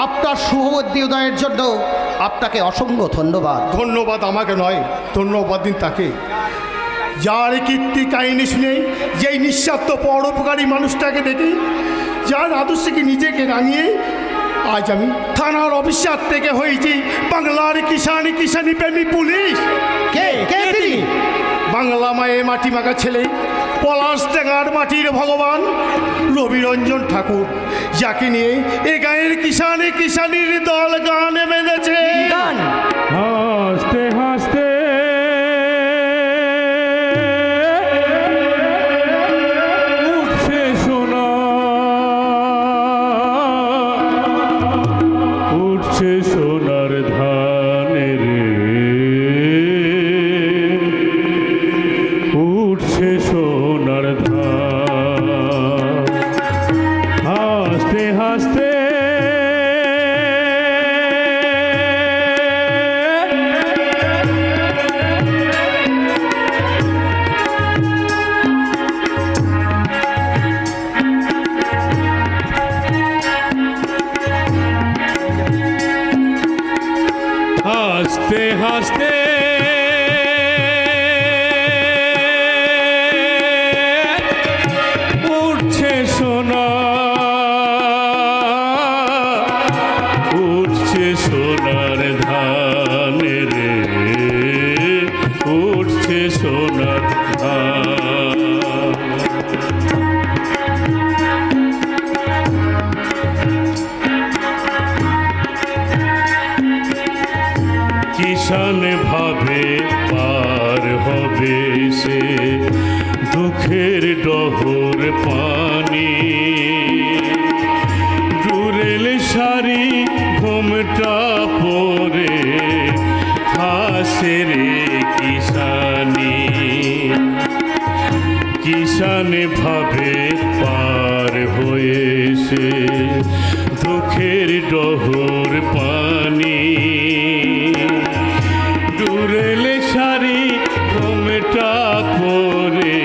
আপনার শুভবুদ্ধি উদয়ের জন্য আপনাকে অসংখ্য ধন্যবাদ। ধন্যবাদ আমাকে নয়, ধন্যবাদ দিন তাকে, যার কীর্তি কাহিনী শুনে যেই নিঃস্বার্থ পরোপকারী মানুষটাকে দেখি, যার আদর্শকে নিজেকে রাঙিয়ে আজ আমি থানার অফিসার থেকে হয়েছি বাংলার কিষানি প্রেমী পুলিশ। কে কে তিনি? বাংলা মায়ের মাটি মাখা ছেলে, পলাশ ডাঙ্গার মাটির ভগবান রবিরঞ্জন ঠাকুর, যাকে নিয়ে এ গায়ের কিষানির দল গানে বেঁধেছে। গান হাসতে হাসতে উঠছে সোনা, উঠছে সোনার ধানে রে, উঠছে সোনার ধান। হাসতে হাসতে সোনার ধান রে, উঠছে সোনার ধান। কিষান ভাবে পার হবে সে দুঃখের ডহর পানি, ডুরেল শাড়ি ঘোমটা পরে হাসে রে কিষানি। কিষান ভাবে পার হয়ে সে দুঃখের ডহর পানি, ডুরেল শাড়ি ঘোমটা পরে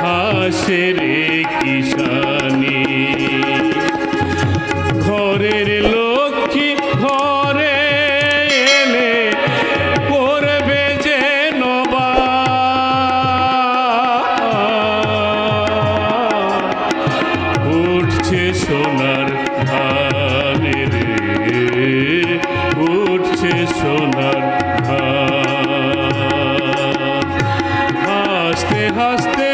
হাসে রে কিষানি। ঘরের লক্ষ্মী ঘরে এলে করবে যে নবা, উঠছে সোনার ধান রে, উঠছে সোনার ধান। হাসতে হাসতে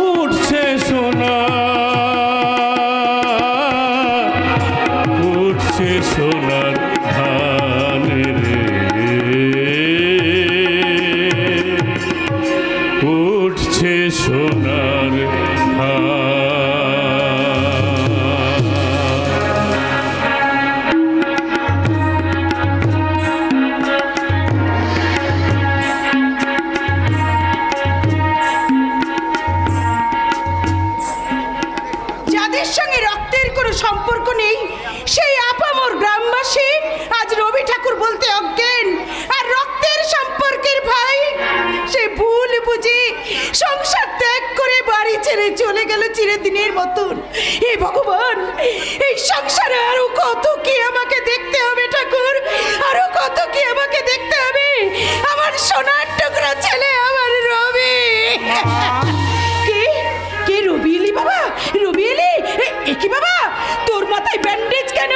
উঠছে সোনার, উঠছে সোনার ধান রে, উঠছে সোনার ধান। যাদের সঙ্গে রক্তের কোনো সম্পর্ক নেই সেই আপামর গ্রামবাসী আজ রবি ঠাকুর বলতে অজ্ঞান, আর রক্তের সম্পর্কের ভাই সে ভুল বুঝে সংসার ত্যাগ করে বাড়ি ছেড়ে চলে গেল চিরদিনের মতন। হে ভগবান, এই সংসারে আরো কত কি আমাকে দেখতে হবে ঠাকুর, আরো কত কি আমাকে দেখতে হবে। আমার সোনার টুকরা ছেলে আমার রবি। কে কে রবি এলি বাবা? রবি এলি? কি বাবা তোর মাথায় ব্যান্ডেজ কেন?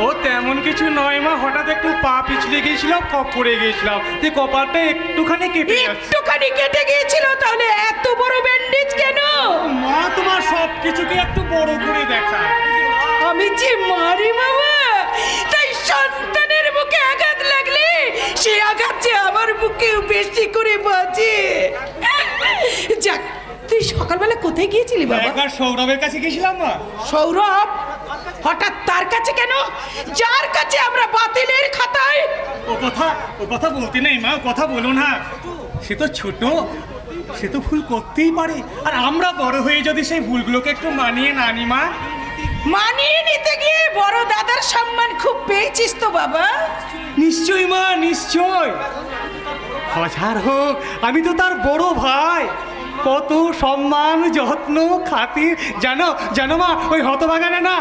ও তেমন কিছু নয় মা, হঠাৎ একটু পা পিছলে গিয়েছিল, কপ পড়ে গিয়েছিলাম, যে কপালটা একটুখানি কেটে গেছে। একটুখানি কেটে গিয়েছিল, তাহলে এত বড় ব্যান্ডেজ কেন? মা তোমার সব কিছুকে একটু বড় করে দেখা। আমি যে মারি বাবা, তাই সন্তানের বুকে আঘাত লাগলে সে আঘাত যে আমার বুকেও বেশি করে বাজে। যাক, তুই সকালবেলা কোথায় গিয়েছিলি বাবা? একবার সৌরভের কাছে গেছিলাম মা। সৌরভ? হঠাৎ তার কাছে কেন, যার কাছে আমরা বাতিলের খাতায়? ও কথা বলতে নেই মা, কথা বলো না। সে তো ছোট, সে তো ভুল করতেই পারে, আর আমরা বড় হয়ে যদি সেই ভুলগুলোকে একটু মানিয়ে না নি মা। মানিয়ে নিতে গিয়ে বড় দাদার সম্মান খুব পেয়েছিস তো বাবা? নিশ্চয় মা, নিশ্চয়। হাজার হোক, আমি তো তার বড় ভাই। কত সম্মান, যত্ন, খাতির জানো জানো মা, ওই হতভাগানে না